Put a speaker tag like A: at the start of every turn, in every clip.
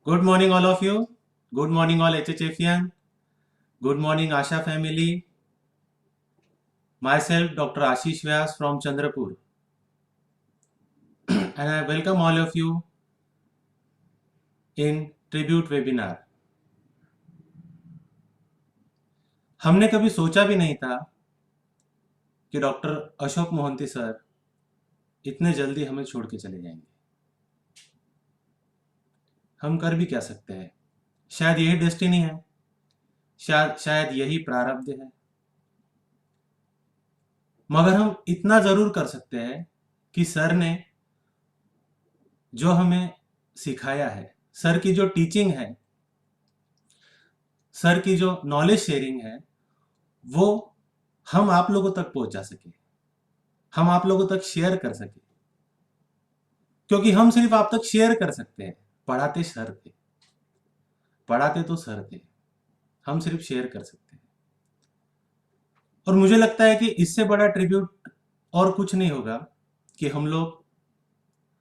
A: Good morning, all of you. Good morning, all HHFian. Good morning, Asha family. Myself, Dr. Ashish Vyas from Chandrapur. And I welcome all of you in tribute webinar. हमने कभी सोचा भी नहीं था कि doctor Ashok Mohanty sir इतने जल्दी हमें छोड़ के चले जाएंगे। हम कर भी क्या सकते हैं? शायद यही डेस्टिनी है, शायद यही प्रारब्ध है। मगर हम इतना जरूर कर सकते हैं कि सर ने जो हमें सिखाया है, सर की जो टीचिंग है, सर की जो नॉलेज शेयरिंग है, वो हम आप लोगों तक पहुंचा सके, हम आप लोगों तक शेयर कर सके। क्योंकि हम सिर्फ आप तक शेयर कर सकते हैं। पढ़ाते सर थे, पढ़ाते तो सर थे, हम सिर्फ शेयर कर सकते हैं। और मुझे लगता है कि इससे बड़ा ट्रिब्यूट और कुछ नहीं होगा कि हम लोग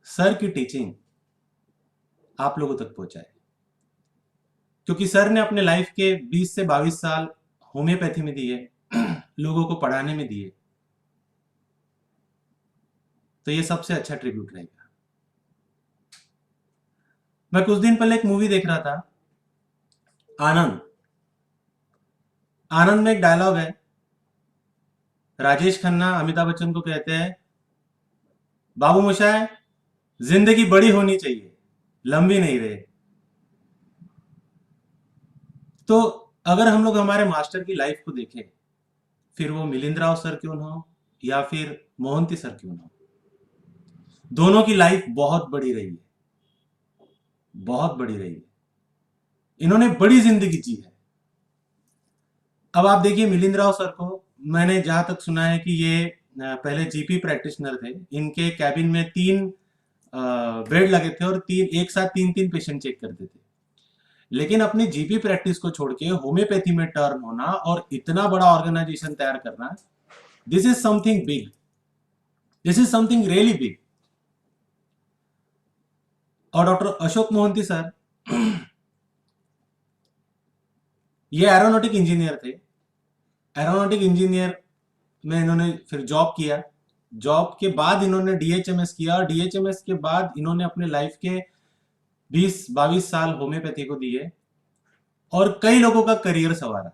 A: सर की टीचिंग आप लोगों तक पहुंचाए। क्योंकि सर ने अपने लाइफ के 20 से 22 साल होम्योपैथी में दिए, लोगों को पढ़ाने में दिए, तो ये सबसे अच्छा ट्रिब्यूट रहेगा। मैं कुछ दिन पहले एक मूवी देख रहा था, आनंद। आनंद में एक डायलॉग है, राजेश खन्ना अमिताभ बच्चन को कहते हैं, बाबू मोशाय, जिंदगी बड़ी होनी चाहिए, लंबी नहीं रहे। तो अगर हम लोग हमारे मास्टर की लाइफ को देखें, फिर वो मिलिंद राव सर क्यों ना हो या फिर मोहंती सर क्यों ना हो, दोनों की लाइफ बहुत बड़ी रही है, बहुत बड़ी रही है। इन्होंने बड़ी जिंदगी जी है। अब आप देखिए, मिलिंद राव सर को मैंने जहां तक सुना है कि ये पहले जीपी प्रैक्टिशनर थे। इनके कैबिन में 3 बेड लगे थे और एक साथ 3-3 पेशेंट चेक करते थे। लेकिन अपनी जीपी प्रैक्टिस को छोड़ के होम्योपैथी में टर्न होना और इतना बड़ा ऑर्गेनाइजेशन तैयार करना, this is something big, this is something really big. और डॉक्टर अशोक मोहंती सर ये एरोनॉटिक इंजीनियर थे। एरोनॉटिक इंजीनियर में इन्होंने फिर जॉब किया। जॉब के बाद इन्होंने डीएचएमएस किया और डीएचएमएस के बाद इन्होंने अपने लाइफ के 20-22 साल होम्योपैथी को दिए और कई लोगों का करियर संवारा,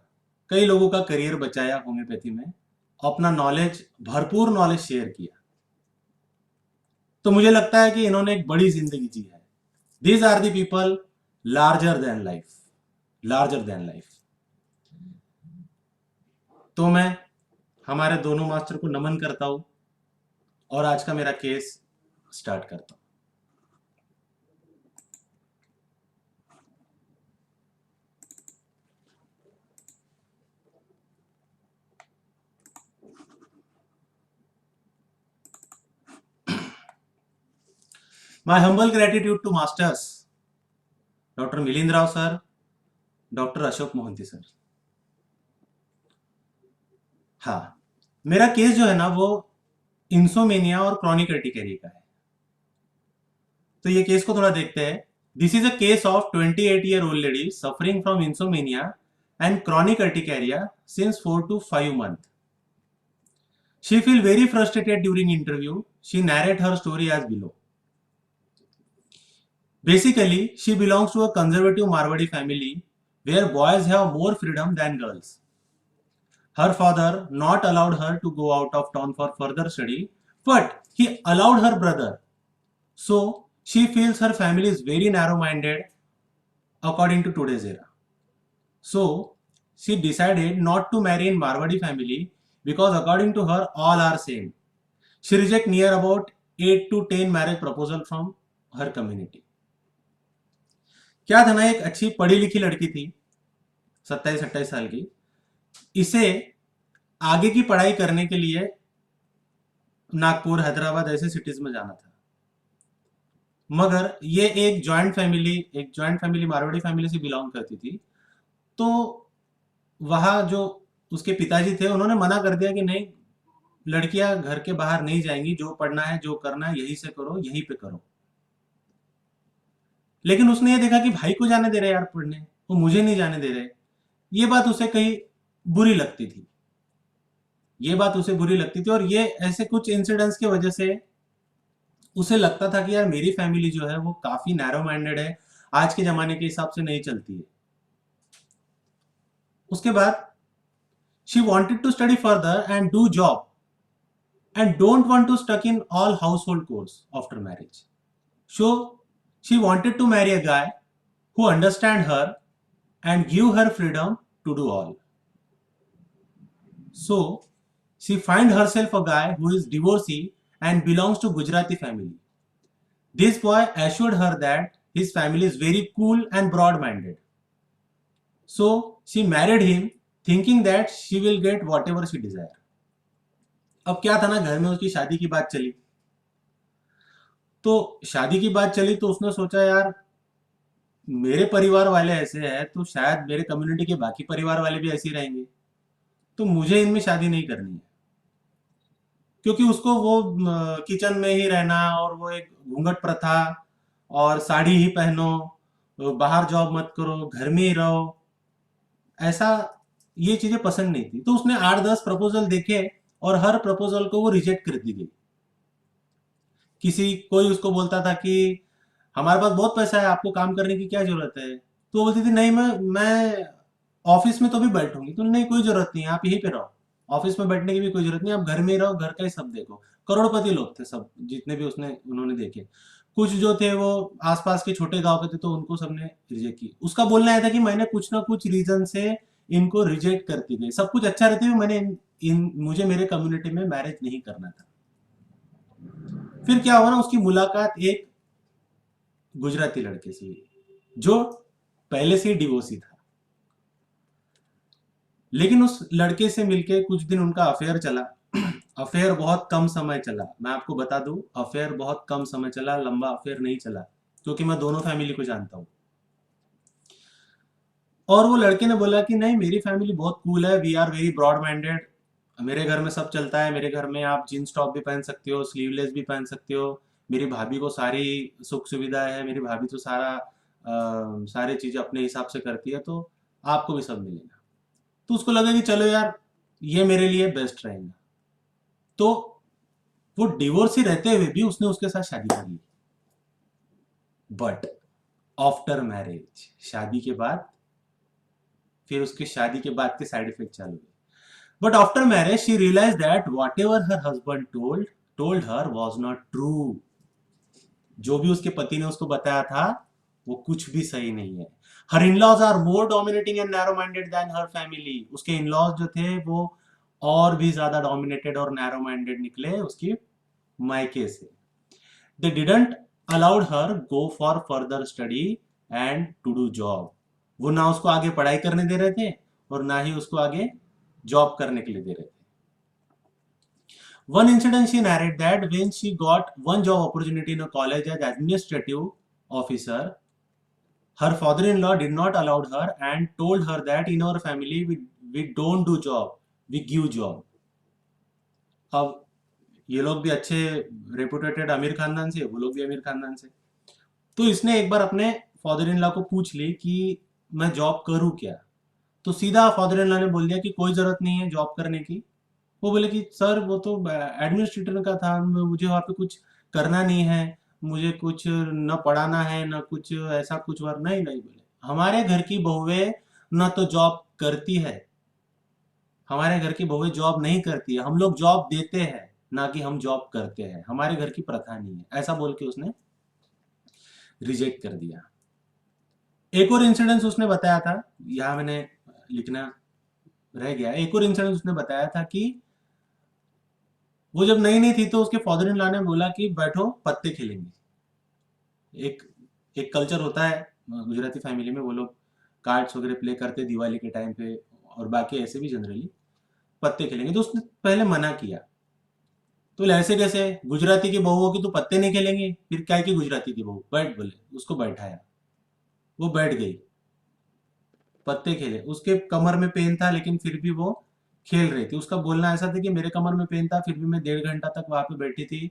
A: कई लोगों का करियर बचाया होम्योपैथी में, अपना नॉलेज, भरपूर नॉलेज शेयर किया। तो मुझे लगता है कि इन्होंने एक बड़ी जिंदगी जी है। These are the people larger than life, larger than life. तो मैं हमारे दोनों मास्टर को नमन करता हूं और आज का मेरा केस स्टार्ट करता हूं। My humble gratitude to masters, doctor Milind Rao sir, doctor Ashok Mohanty sir. हाँ, मेरा केस जो है ना वो इंसोमेनिया और क्रॉनिक अर्टिकेरिया का है। तो ये केस को थोड़ा देखते हैं। This is a case of 28-year-old lady suffering from insomnia and chronic urticaria since 4 to 5 months. She feel very frustrated during interview. She narrate her story as below. Basically, she belongs to a conservative Marwadi family where boys have more freedom than girls. Her father not allowed her to go out of town for further study, but he allowed her brother. So she feels her family is very narrow-minded according to today's era. So she decided not to marry in Marwadi family because according to her all are same. She reject near about 8 to 10 marriage proposal from her community. क्या था ना, एक अच्छी पढ़ी लिखी लड़की थी, 27-28 साल की। इसे आगे की पढ़ाई करने के लिए नागपुर, हैदराबाद ऐसे सिटीज में जाना था। मगर ये एक जॉइंट फैमिली मारवाड़ी फैमिली से बिलोंग करती थी। तो वहाँ जो उसके पिताजी थे उन्होंने मना कर दिया कि नहीं, लड़कियां घर के बाहर नहीं जाएंगी, जो पढ़ना है जो करना है यहीं से करो, यहीं पे करो। लेकिन उसने ये देखा कि भाई को जाने दे रहे यार पढ़ने, वो मुझे नहीं जाने दे रहे। ये बात उसे कहीं बुरी लगती थी, ये बात उसे बुरी लगती थी, और ये ऐसे कुछ इंसिडेंट्स की वजह से उसे लगता था कि यार मेरी फैमिली जो है वो काफी नैरो माइंडेड है, आज के जमाने के हिसाब से नहीं चलती है। उसके बाद she wanted to study further and do job and don't want to stuck in all household chores after marriage. So she wanted to marry a guy who understand her and give her freedom to do all. So she find herself a guy who is divorcee and belongs to Gujarati family. This boy assured her that his family is very cool and broad-minded. So she married him thinking that she will get whatever she desire. अब क्या था ना, घर में उसकी शादी की बात चली, तो शादी की बात चली तो उसने सोचा यार मेरे परिवार वाले ऐसे हैं तो शायद मेरे कम्युनिटी के बाकी परिवार वाले भी ऐसे ही रहेंगे, तो मुझे इनमें शादी नहीं करनी है। क्योंकि उसको वो किचन में ही रहना और वो एक घूंघट प्रथा और साड़ी ही पहनो, बाहर जॉब मत करो, घर में ही रहो, ऐसा ये चीजें पसंद नहीं थी। तो उसने 8-10 प्रपोजल देखे और हर प्रपोजल को वो रिजेक्ट कर दी गई। किसी कोई उसको बोलता था कि हमारे पास बहुत पैसा है, आपको काम करने की क्या जरूरत है, तो वो बोलती थी नहीं मैं ऑफिस में तो भी बैठूंगी, तो नहीं कोई जरूरत नहीं है, आप यहीं पे रहो, ऑफिस में बैठने की भी कोई जरूरत नहीं, आप घर में ही रहो, घर का ही सब देखो। करोड़पति लोग थे सब, जितने भी उन्होंने देखे। कुछ जो थे वो आसपास के छोटे गांव के थे, तो उनको सबने रिजेक्ट की। उसका बोलना आया था कि मैंने कुछ ना कुछ रीजन से इनको रिजेक्ट करती गई, सब कुछ अच्छा रहते हुए मैंने मुझे मेरे कम्युनिटी में मैरिज नहीं करना था। फिर क्या हुआ ना, उसकी मुलाकात एक गुजराती लड़के से हुई जो पहले से ही डिवोर्सी था। लेकिन उस लड़के से मिलके कुछ दिन उनका अफेयर चला। अफेयर बहुत कम समय चला, मैं आपको बता दूं, अफेयर बहुत कम समय चला, लंबा अफेयर नहीं चला, क्योंकि मैं दोनों फैमिली को जानता हूं। और वो लड़के ने बोला कि नहीं मेरी फैमिली बहुत कूल है, we are very broad minded, मेरे घर में सब चलता है, मेरे घर में आप जीन्स टॉप भी पहन सकते हो, स्लीवलेस भी पहन सकते हो, मेरी भाभी को सारी सुख सुविधा है, मेरी भाभी तो सारी चीजें अपने हिसाब से करती है, तो आपको भी सब मिलेगा। तो उसको लगा कि चलो यार ये मेरे लिए बेस्ट रहेगा, तो वो डिवोर्स ही रहते हुए भी उसने उसके साथ शादी कर ली। बट आफ्टर मैरिज, शादी के बाद, फिर उसके शादी के बाद के साइड इफेक्ट चालू हुए। But after marriage she realise that whatever her husband told her was not true. जो भी उसके पति ने उसको बताया था वो कुछ भी सही नहीं है। Her in-laws are more dominating and narrow minded than her family. उसके इन-लॉज जो थे वो और भी ज्यादा डोमिनेटेड और नैरो माइंडेड निकले उसकी मायके से। They didn't allowed her go for further study and to do job. वो ना उसको आगे पढ़ाई करने दे रहे थे और ना ही उसको आगे जॉब करने के लिए दे रहे थे। One incident she narrated that when she got one job opportunity in a college as administrative officer, her father-in-law did not allow her and told her that in our family we don't do job, we give job. अब ये लोग भी अच्छे reputed अमीर खानदान से, वो लोग भी अमीर खानदान से। तो इसने एक बार अपने फादर इन लॉ को पूछ ली कि मैं जॉब करूं क्या, तो सीधा फादर इन लॉ ने बोल दिया कि कोई जरूरत नहीं है जॉब करने की। वो बोले कि सर वो तो एडमिनिस्ट्रेटर का था, मुझे वहाँ पे कुछ करना नहीं है, मुझे कुछ न पढ़ाना है न कुछ ऐसा कुछ वर्क नहीं। नहीं बोले हमारे घर की बहुएं न तो जॉब करती है, हमारे घर की बहुएं जॉब नहीं करती है, हम लोग जॉब देते हैं ना कि हम जॉब करते हैं, हमारे घर की प्रथा नहीं है, ऐसा बोल के उसने रिजेक्ट कर दिया। एक और इंसिडेंस उसने बताया था, यहाँ मैंने लिखना रह गया। एक और इंसिडेंस उसने बताया था कि वो जब नई नई थी तो उसके फादर इन लॉ ने बोला कि बैठो पत्ते खेलेंगे। एक एक कल्चर होता है गुजराती फैमिली में, वो लोग कार्ड्स वगैरह प्ले करते दिवाली के टाइम पे, और बाकी ऐसे भी जनरली पत्ते खेलेंगे। तो उसने पहले मना किया, तो ऐसे कैसे गुजराती की बहुओं की तो पत्ते नहीं खेलेंगे, फिर क्या की गुजराती की बहू बैठ, बोले उसको बैठाया, वो बैठ गई, पत्ते खेले। उसके कमर में पेन था लेकिन फिर भी वो खेल रही थी। उसका बोलना ऐसा था कि मेरे कमर में पेन था फिर भी मैं 1.5 घंटा तक वहां पे बैठी थी।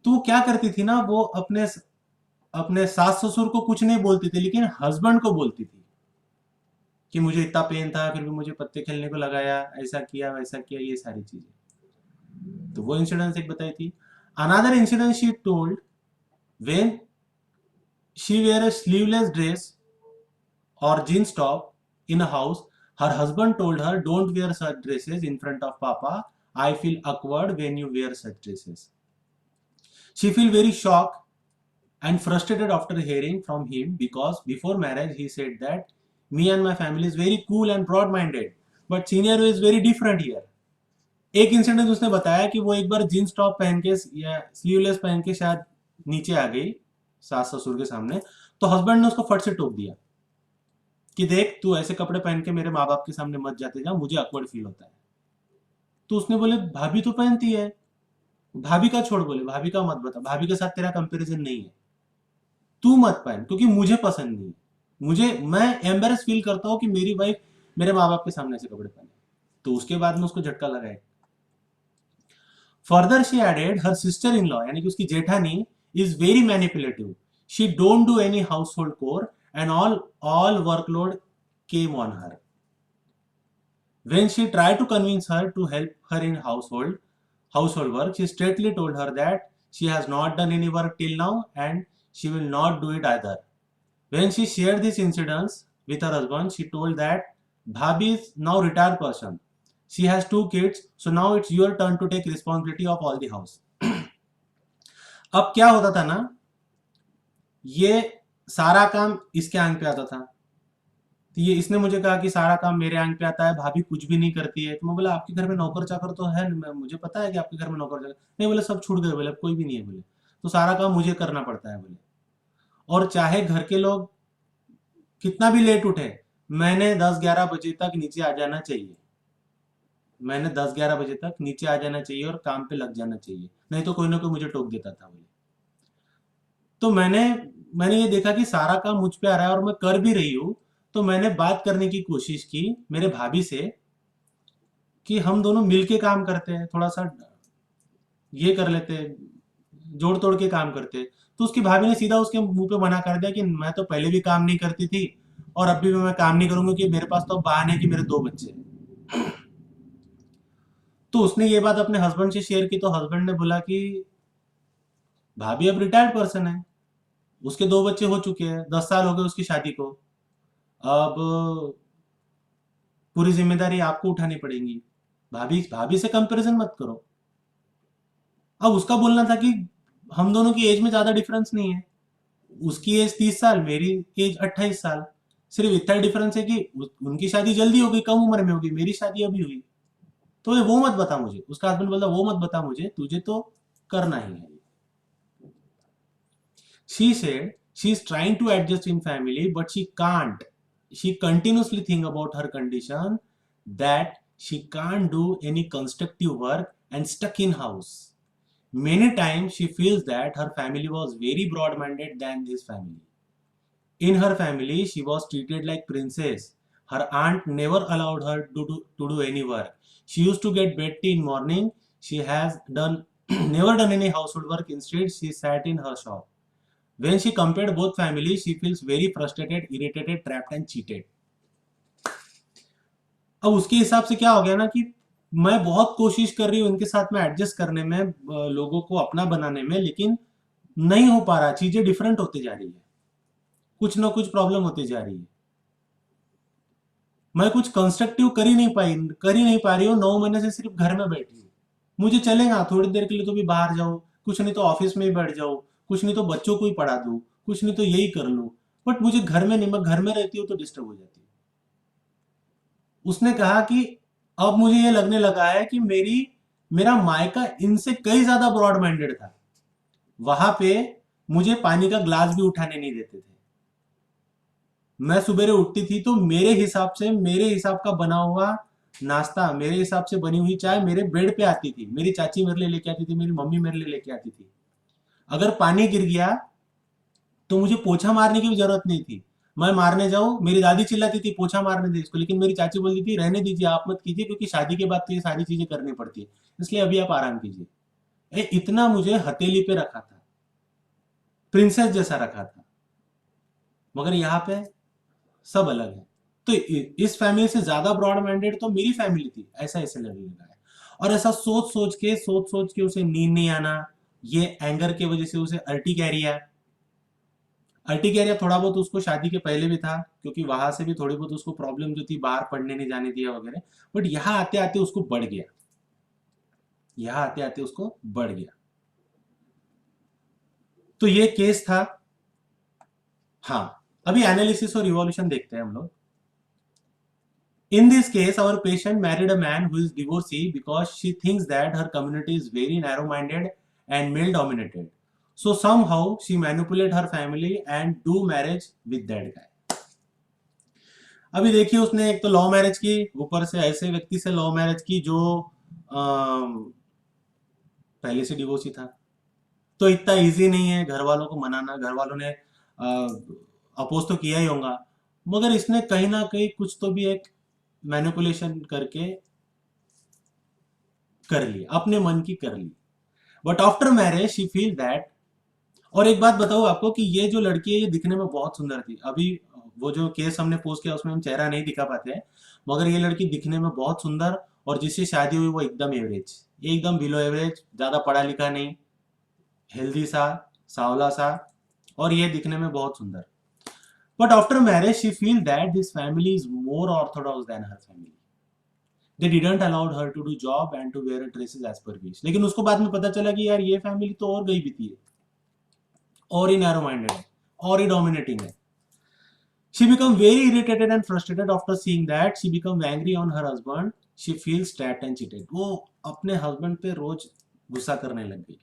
A: तो वो क्या करती थी ना, वो अपने अपने सास ससुर को कुछ नहीं बोलती थी, लेकिन हस्बैंड को बोलती थी कि मुझे इतना पेन था फिर भी मुझे पत्ते खेलने को लगाया, ऐसा किया वैसा किया, ये सारी चीजें। तो वो इंसिडेंस एक बताई थी। Another incident she told, when she where a sleeveless dress or jeans top in a house, her husband told her, "Don't wear such dresses in front of Papa. I feel awkward when you wear such dresses." She feel very shocked and frustrated after hearing from him because before marriage he said that me and my family is very cool and broad-minded, but scenario is very different here. एक incident उसने बताया कि वो एक बार jeans top पहन के या sleeveless पहन के शायद नीचे आ गई सास ससुर के सामने, तो हस्बैंड ने उसको फट से टोक दिया कि देख तू ऐसे कपड़े पहन के मेरे माँ बाप के सामने मत जाते जा, मुझे अकवर्ड फील होता है। तो उसने बोले भाभी तो पहनती है, भाभी का छोड़, बोले भाभी का मत बता, भाभी के साथ तेरा कंपैरिजन नहीं है, तू मत पहन क्योंकि मुझे पसंद नहीं है, मैं एम्बेरस फील करता हूँ कि मेरी वाइफ मेरे माँ बाप के सामने ऐसे कपड़े पहने। तो उसके बाद में उसको झटका लगा है। Further she added, her sister in law यानी कि उसकी जेठानी is very manipulative, she don't do any household chore and all workload came on her. When she tried to convince her to help her in household work, she straightly told her that she has not done any work till now and she will not do it either. When she shared these incidents with her husband, she told that Bhabhi is now retired person. She has 2 kids, so now it's your turn to take responsibility of all the house. अब क्या होता था ना, ये सारा काम इसके आंग पे आता था। तो ये इसने मुझे कहा कि सारा काम मेरे आंग पे आता है, भाभी कुछ भी नहीं करती है। तो मैं बोला आपके घर में नौकर चाकर तो है, मुझे पता है कि आपके घर में नौकर चाकर नहीं। बोले सब छूट गए, बोले अब कोई भी नहीं है, बोले तो सारा काम मुझे करना पड़ता है, बोले और चाहे घर के लोग कितना भी लेट उठे, मैंने 10-11 बजे तक नीचे आ जाना चाहिए, मैंने 10-11 बजे तक नीचे आ जाना चाहिए और काम पे लग जाना चाहिए, नहीं तो कोई ना कोई मुझे टोक देता था, बोले। तो मैंने ये देखा कि सारा काम मुझ पे आ रहा है और मैं कर भी रही हूँ, तो मैंने बात करने की कोशिश की मेरे भाभी से कि हम दोनों मिलके काम करते हैं, थोड़ा सा ये कर लेते हैं, जोड़ तोड़ के काम करते हैं। तो उसकी भाभी ने सीधा उसके मुंह पे मना कर दिया कि मैं तो पहले भी काम नहीं करती थी और अब भी मैं काम नहीं करूंगी कि मेरे पास तो बहाने कि मेरे 2 बच्चे हैं। तो उसने ये बात अपने हस्बैंड से शेयर की, तो हस्बैंड ने बोला कि भाभी अब रिटायर्ड पर्सन है, उसके 2 बच्चे हो चुके हैं, 10 साल हो गए उसकी शादी को, अब पूरी जिम्मेदारी आपको उठानी पड़ेगी, भाभी भाभी से कंपैरिजन मत करो। अब उसका बोलना था कि हम दोनों की एज में ज्यादा डिफरेंस नहीं है, उसकी एज 30 साल, मेरी एज 28 साल, सिर्फ इतना डिफरेंस है कि उनकी शादी जल्दी हो गई, कम उम्र में होगी, मेरी शादी अभी हुई। तो वो मत बता मुझे, उसका हस्बैंड बोलता वो मत बता मुझे, तुझे तो करना ही है। She said she is trying to adjust in family, but she can't. She continuously think about her condition, that she can't do any constructive work and stuck in house. Many times she feels that her family was very broad-minded than this family. In her family, she was treated like princess. Her aunt never allowed her to do any work. She used to get bed tea in morning. She has done never done any household work. Instead, she sat in her shop. When she compared both families, she feels very frustrated, irritated, trapped and cheated. अब उसके हिसाब से क्या हो गया ना कि मैं बहुत कोशिश कर रही हूँ इनके साथ में एडजस्ट करने में, लोगों को अपना बनाने में, लेकिन नहीं हो पा रहा, चीजें डिफरेंट होती जा रही है, कुछ ना कुछ प्रॉब्लम होती जा रही है। मैं कुछ कंस्ट्रक्टिव कर ही नहीं पा रही हूँ, 9 महीने से सिर्फ घर में बैठी हूँ। मुझे चलेगा थोड़ी देर के लिए तो भी बाहर जाओ, कुछ नहीं तो ऑफिस में ही बैठ जाओ, कुछ नहीं तो बच्चों को ही पढ़ा दो, कुछ नहीं तो यही कर लो, बट मुझे घर में नहीं, मैं घर में रहती हूँ तो डिस्टर्ब हो जाती हूँ। उसने कहा कि अब मुझे ये लगने लगा है कि मेरा मायका इनसे कई ज्यादा ब्रॉड माइंडेड था, वहां पे मुझे पानी का ग्लास भी उठाने नहीं देते थे। मैं सुबह उठती थी तो मेरे हिसाब का बना हुआ नाश्ता, मेरे हिसाब से बनी हुई चाय मेरे बेड पे आती थी, मेरी चाची मेरे लिए लेके आती थी, मेरी मम्मी मेरे लिए लेके आती थी। अगर पानी गिर गया तो मुझे पोछा मारने की भी जरूरत नहीं थी, मैं मारने जाऊं, मेरी दादी चिल्लाती थी पोछा मारने दे इसको, लेकिन मेरी चाची बोलती थी रहने दीजिए, आप मत कीजिए, क्योंकि शादी के बाद तो ये सारी चीजें करनी पड़ती है, इसलिए अभी आप आराम कीजिए। इतना मुझे हथेली पे रखा था। प्रिंसेस जैसा रखा था, मगर यहाँ पे सब अलग है। तो इस फैमिली से ज्यादा ब्रॉड माइंडेड तो मेरी फैमिली थी, ऐसा ऐसे लगने लगा है। और ऐसा सोच सोच के उसे नींद नहीं आना, ये एंगर की वजह से उसे अर्टिकेरिया, अर्टिकेरिया थोड़ा बहुत उसको शादी के पहले भी था, क्योंकि वहां से भी थोड़ी बहुत उसको प्रॉब्लम जो थी, बाहर पढ़ने नहीं जाने दिया वगैरह, बट यहाँ आते आते उसको बढ़ गया, यहाँ आते आते उसको बढ़ गया। तो ये केस था। हाँ, अभी एनालिसिस और रिवॉल्यूशन देखते हैं हम लोग। In this case, our patient married a man who is divorcee because she thinks that her community is very narrow-minded and male-dominated. So somehow she manipulate her family and do marriage with that guy. अभी देखिए, उसने एक तो love marriage की, ऊपर से ऐसे व्यक्ति से लव मैरिज की जो पहले से डिवोर्स ही था। तो इतना इजी नहीं है घर वालों को मनाना, घर वालों ने अपोज तो किया ही होगा, मगर इसने कहीं ना कहीं कुछ तो भी एक मैनिपुलेशन करके कर ली, अपने मन की कर ली। But after marriage she feel that. और एक बात बताऊं आपको कि ये जो लड़की है ये दिखने में बहुत सुंदर थी। अभी वो जो केस हमने पोस्ट किया उसमें हम चेहरा नहीं दिखा पाते हैं, मगर ये लड़की दिखने में बहुत सुंदर, और जिससे शादी हुई वो एकदम एवरेज, एकदम बिलो एवरेज, ज्यादा पढ़ा लिखा नहीं, हेल्दी सा, सावला सा, और ये दिखने में बहुत सुंदर। But after marriage she feel that this family is more orthodox than her family. They didn't allowed her to do job and to wear dresses as per wish. लेकिन उसको बाद में पता चला कि यार ये फैमिली तो और गई बीती है, और ही नैरो माइंडेड है, और ही डोमिनेटिंग है। She become very irritated and frustrated after seeing that. She become angry on her husband. She feels trapped and cheated. वो अपने हस्बैंड पे रोज गुस्सा करने लग गई।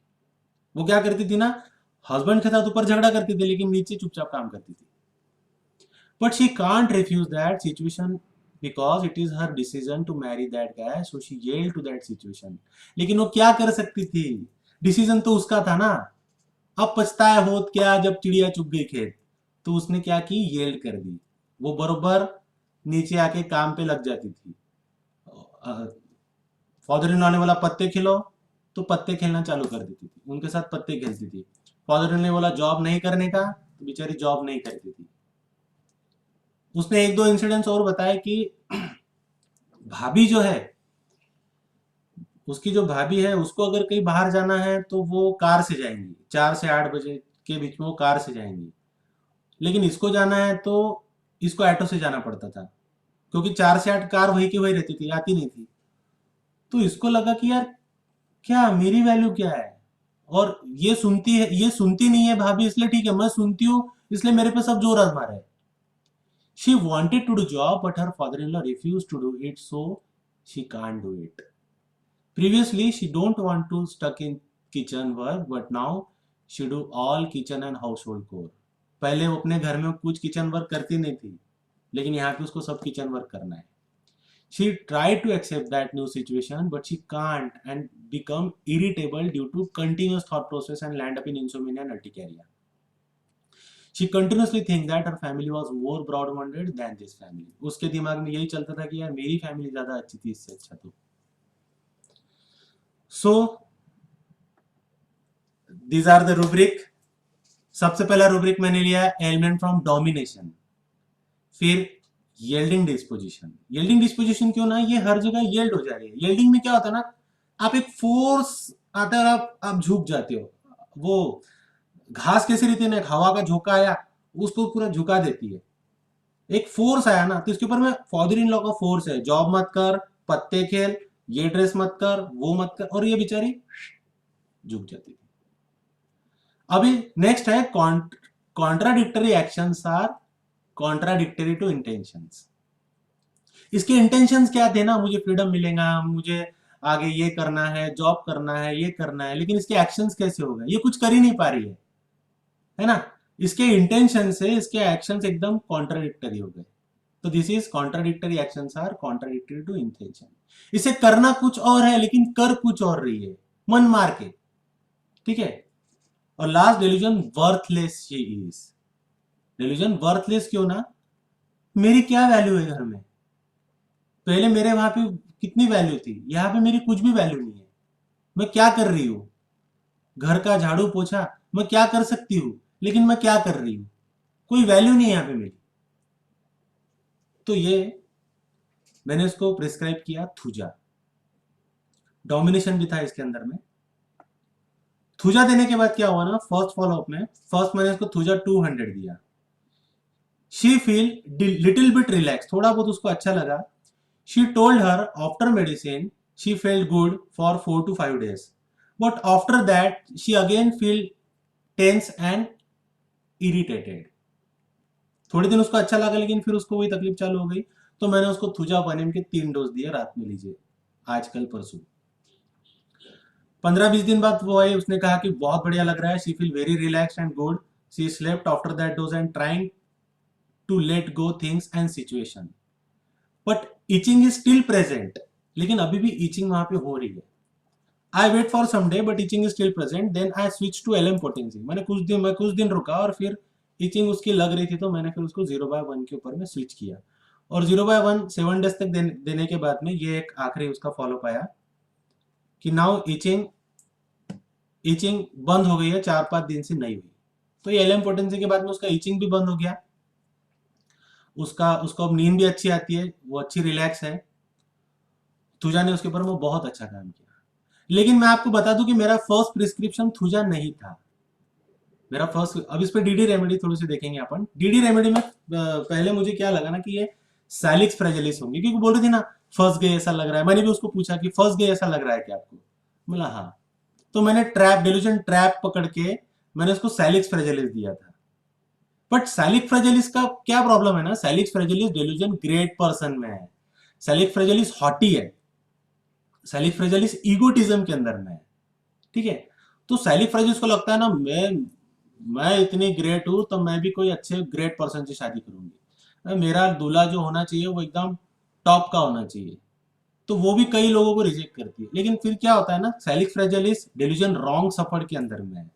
A: वो क्या करती थी ना, हस्बैंड के साथ ऊपर झगड़ा करती थी, लेकिन नीचे चुपचाप काम करती थी। But she can't refuse that situation because it is her decision to marry that guy, so she yelled to that situation. लेकिन वो क्या कर सकती थी, डिसीजन तो उसका था ना। अब पछताया होत क्या जब चिड़िया चुग गई खेत, तो उसने क्या की, येल्ड कर दी। वो बरोबर नीचे आके काम पे लग जाती थी। फादर इन लॉ ने बोला पत्ते खिलो, तो पत्ते खेलना चालू कर देती थी, उनके साथ पत्ते खेलती थी। फादर इन ने बोला जॉब नहीं करने का, तो बेचारी जॉब नहीं करती थी। उसने एक दो इंसिडेंट्स और बताए कि भाभी जो है, उसकी जो भाभी है, उसको अगर कहीं बाहर जाना है तो वो कार से जाएंगी, 4 से 8 बजे के बीच में वो कार से जाएंगी। लेकिन इसको जाना है तो इसको ऑटो से जाना पड़ता था, क्योंकि 4 से 8 कार वही की वही रहती थी, आती नहीं थी। तो इसको लगा कि यार क्या मेरी वैल्यू क्या है, और ये सुनती है, ये सुनती नहीं है भाभी, इसलिए ठीक है मैं सुनती हूँ, इसलिए मेरे पे सब जोर आजमा रहे हैं। She wanted to do job, but her father-in-law refused to do it, so she can't do it. Previously, she don't want to stuck in kitchen work, but now she do all kitchen and household chore. पहले वो अपने घर में कुछ kitchen work करती नहीं थी, लेकिन यहाँ पे उसको सब किचन वर्क करना है। She tried to accept that new situation, but she can't and become irritable due to continuous thought process and land up in insomnia and urticaria. She continuously think that her family was more broad-minded than this family. उसके दिमाग में यही चलता था कि यार मेरी family ज्यादा अच्छी थी इससे अच्छा तो। So these are the rubric. सबसे पहला रूब्रिक मैंने लिया एलिमेंट फ्रॉम डोमिनेशन, फिर येल्डिंग डिस्पोजिशन। येल्डिंग डिस्पोजिशन क्यों ना, ये हर जगह येल्ड हो जा रही है। येल्डिंग में क्या होता है ना, आप एक फोर्स आता है और आप झुक जाते हो। वो घास कैसी रहती है ना, एक हवा का झोंका आया उसको पूरा झुका देती है। एक फोर्स आया ना, तो इसके ऊपर में फादर इन लॉ का फोर्स है, जॉब मत कर, पत्ते खेल, ये ड्रेस मत कर, वो मत कर, और ये बेचारी झुक जाती थी। अभी नेक्स्ट है contradictory actions are contradictory to intentions. इसके इंटेंशंस क्या थे ना, मुझे फ्रीडम मिलेगा, मुझे आगे ये करना है, जॉब करना है, ये करना है, लेकिन इसके एक्शंस कैसे हो गए, ये कुछ कर ही नहीं पा रही है ना। इसके इंटेंशन से इसके एक्शंस एकदम कॉन्ट्राडिक्टरी हो गए। तो this is contradictory actions are contradictory to intention. इसे करना कुछ और है लेकिन कर कुछ और रही है, मन मार के, ठीक है। और last delusion, worthless she is. Delusion worthless क्यों ना, मेरी क्या वैल्यू है घर में, पहले मेरे वहां पे कितनी वैल्यू थी, यहाँ पे मेरी कुछ भी वैल्यू नहीं है। मैं क्या कर रही हूँ, घर का झाड़ू पोछा मैं क्या कर सकती हूँ, लेकिन मैं क्या कर रही हूं, कोई वैल्यू नहीं है यहाँ पे मेरी। तो ये मैंने उसको प्रिस्क्राइब किया थुजा, डोमिनेशन भी था इसके अंदर में। थुजा देने के बाद क्या हुआ ना, फर्स्ट फॉलोअप में फर्स्ट मैंने उसको थुजा 200 दिया। She feel little bit relax, थोड़ा बहुत उसको अच्छा लगा। She told her after medicine she felt good for 4 to 5 days, but after that she again feel tense and irritated. थोड़े दिन उसको अच्छा लगा, लेकिन फिर उसको वही तकलीफ चालू हो गई। तो मैंने उसको थुजापानिम के 3 डोज दिए, रात में लीजिए, आज कल परसों। 15-20 दिन बाद वो आई, उसने कहा कि बहुत बढ़िया लग रहा है, she feel very relax and good, she slept after that dose and trying to let go things and situation, but itching is still present, लेकिन अभी भी इचिंग वहां पे हो रही है। I wait for some day but itching is still present, then I switch to LM potency. मैं कुछ दिन रुका और फिर इचिंग उसकी लग रही थी, तो मैंने फिर उसको 0/1 के ऊपर में स्विच किया। और 0/1 7 डेज तक देने के बाद में ये एक आखिरी उसका फॉलोअप आया कि नाउ इचिंग बंद हो गई है, 4-5 दिन से नहीं हुई। तो ये एलएम पोटेंसी के बाद में उसका इचिंग भी बंद हो गया, उसको अब नींद भी अच्छी आती है, वो अच्छी रिलैक्स है। थुजा ने उसके ऊपर में बहुत अच्छा काम किया। लेकिन मैं आपको बता दूं कि मेरा फर्स्ट प्रिस्क्रिप्शन थुजा नहीं था। मेरा फर्स्ट, अब इस पे डीडी रेमेडी थोड़ी सी देखेंगे अपन। डीडी रेमेडी में पहले मुझे क्या लगा ना कि ये सैलिक्स फ्रेजिलिस होंगी, क्योंकि बोल रही थी ना फंस गए ऐसा लग रहा है। मैंने भी उसको पूछा कि फंस गए ऐसा लग रहा है क्या आपको, बोला हाँ। तो मैंने डेल्यूजन ट्रैप पकड़ के मैंने उसको सैलिक्स फ्रेजिलिस दिया था। बट सैलिक फ्रेजिलिस का क्या प्रॉब्लम है ना, सैलिक फ्रेजिलिस डेल्यूजन ग्रेट पर्सन में है, सैलिक फ्रेजिलिस हॉटी है, सैलिक फ्रेजिलिस ईगोटिज्म के अंदर में है, ठीक है। तो सैलिक फ्रेजिलिस को लगता है ना मैं इतनी ग्रेट हूं, तो मैं भी कोई अच्छे ग्रेट पर्सन से शादी करूंगी, मेरा दूल्हा जो होना चाहिए वो एकदम टॉप का होना चाहिए। तो वो भी कई लोगों को रिजेक्ट करती है। लेकिन फिर क्या होता है ना, सैलिक फ्रेजिलिस डेल्यूजन रॉन्ग सफर के अंदर में है।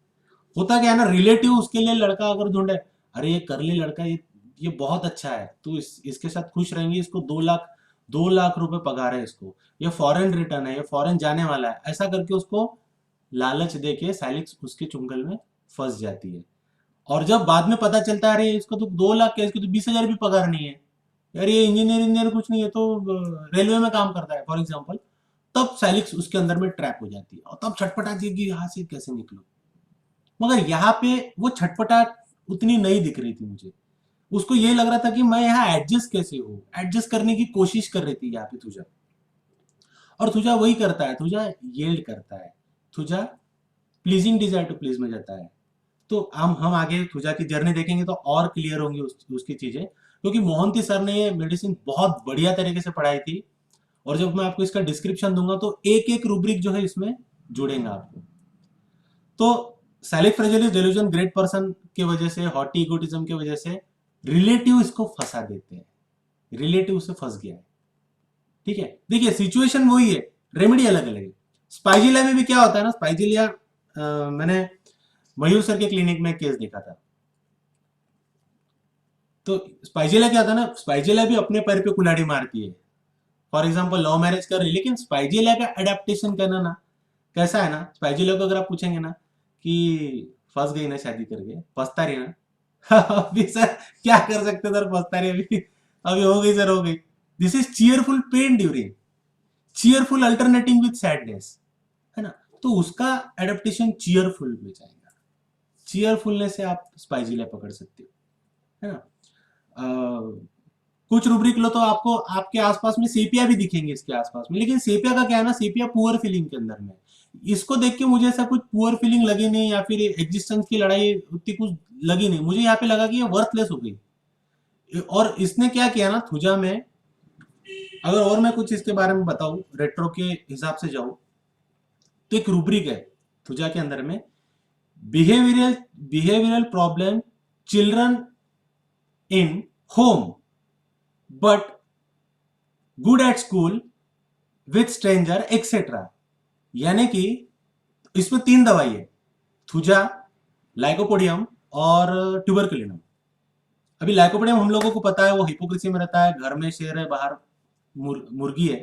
A: होता क्या है ना, रिलेटिव उसके लिए लड़का अगर ढूंढे, अरे ये कर ले लड़का, ये बहुत अच्छा है, तू इसके साथ खुश रहेंगी, इसको 2 लाख रुपए पगार है इसको, ये फॉरेन रिटर्न है, ये फॉरेन जाने वाला है, ऐसा करके उसको लालच देके सैलिक्स उसके चुंगल में फंस जाती है। और जब बाद में पता चलता है अरे इसको तो 2 लाख क्या, इसको तो 20,000 भी पगार नहीं है, यार ये इंजीनियर कुछ नहीं है, तो रेलवे में काम करता है फॉर एग्जाम्पल, तब सैलिक्स उसके अंदर में ट्रैप हो जाती है और तब छटपटाती है कि यहाँ से कैसे निकलो। मगर यहाँ पे वो छटपटाहट उतनी नहीं दिख रही थी मुझे। उसको ये लग रहा था कि मैं यहाँ एडजस्ट कैसे हूँ, एडजस्ट करने की कोशिश कर रही थी यहाँ पे तुझा। और तुझा वही करता है, तुझा येल्ड करता है, तुझा प्लीजिंग डिजायर टू प्लीज में जाता है। तो हम आगे तुझा की जर्नी देखेंगे तो और क्लियर होंगी उसकी चीजें, क्योंकि मोहंती सर ने ये मेडिसिन बहुत बढ़िया तरीके से पढ़ाई थी। और जब मैं आपको इसका डिस्क्रिप्शन दूंगा तो एक एक रूब्रिक जो है इसमें जुड़ेंगे आपको। तो सैलिक फ्रेजिलिस डेल्यूजन ग्रेट पर्सन की वजह से, हॉटी इगोटिज्म की वजह से रिलेटिव इसको फंसा देते हैं, रिलेटिव से फंस गया है, ठीक है। देखिए सिचुएशन वही है, रेमेडी अलग अलग है। स्पाइजिलिया में भी क्या होता है ना, स्पाइजिलिया मैंने मयूर सर के क्लिनिक में केस देखा था। तो स्पाइजिलिया क्या था ना, स्पाइजिलिया भी अपने पैर पे कुल्हाड़ी मारती है। फॉर एग्जाम्पल लव मैरिज कर रही, लेकिन स्पाइजिलिया का अडेप्टेशन करना ना कैसा है ना, स्पाइजिलिया को अगर आप पूछेंगे ना कि फंस गई ना शादी करके, फंसता रही ना अभी सर क्या कर सकते सर, फंसता रही अभी, अभी हो गई सर, हो गई। This is cheerful pen during, cheerful alternating with sadness, है ना। तो उसका एडेप्टेशन चीयरफुल में जाएगा, चीयरफुलनेस से आप स्पाइजिलिया पकड़ सकते हो, है ना। कुछ रूब्रिक लो तो आपको आपके आसपास में सेपिया भी दिखेंगे इसके आसपास में, लेकिन सेपिया का क्या है ना, सेपिया पुअर फीलिंग के अंदर में। इसको देख के मुझे ऐसा कुछ पुअर फीलिंग लगी नहीं, या फिर एग्जिस्टेंस की लड़ाई उतनी कुछ लगी नहीं मुझे। यहाँ पे लगा कि ये वर्थलेस हो गई। और इसने क्या किया ना थुजा में, अगर और मैं कुछ इसके बारे में बताऊं, रेट्रो के हिसाब से जाऊं, तो एक रूब्रिक है थुजा के अंदर में, behavioural behavioural problem children in home but good at school with stranger etcetera. यानी कि इसमें 3 दवाई है, थुजा, लाइकोपोडियम और ट्यूबरकुलिनम। अभी लाइकोपोडियम हम लोगों को पता है वो हिपोक्रेसी में रहता है, घर में शेर है बाहर मुर्गी है।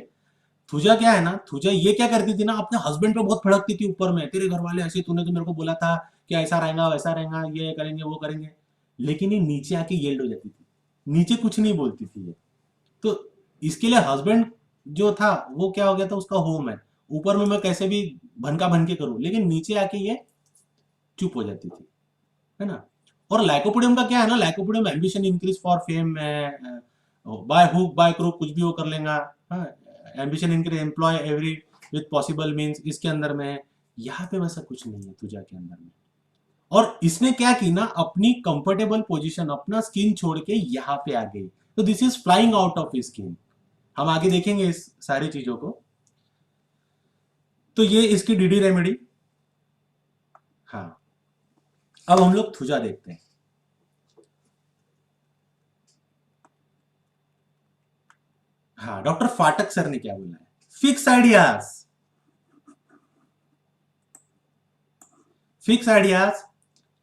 A: थुजा क्या है ना, थुजा ये क्या करती थी ना, अपने हस्बैंड पे बहुत भड़कती थी ऊपर में, तेरे घर वाले ऐसे, तूने तो मेरे को बोला था कि ऐसा रहेगा वैसा रहेगा, ये करेंगे वो करेंगे। लेकिन ये नीचे आके येल्ड हो जाती थी, नीचे कुछ नहीं बोलती थी ये। तो इसके लिए हस्बैंड जो था वो क्या हो गया था, उसका होम है, ऊपर में मैं कैसे भी भनका भन के करूं, लेकिन नीचे आके ये चुप हो जाती थी, है ना। और लाइकोपोडियम का क्या है ना, lycopodium ambition increase for fame में, बाय हुक बाय क्रूक कुछ भी वो कर लेगा। Ambition increase employ every with possible means, इसके अंदर में है। यहाँ पे वैसा कुछ नहीं है तुझा के अंदर में। और इसने क्या की ना, अपनी कंफर्टेबल पोजीशन, अपना स्किन छोड़ के यहाँ पे आ गई, तो this is flying out of skin. हम आगे देखेंगे इस सारी चीजों को। तो ये इसकी डीडी रेमेडी। हाँ, अब हम लोग थुजा देखते हैं। हाँ, डॉक्टर फाटक सर ने क्या बोला है, fix ideas, fix ideas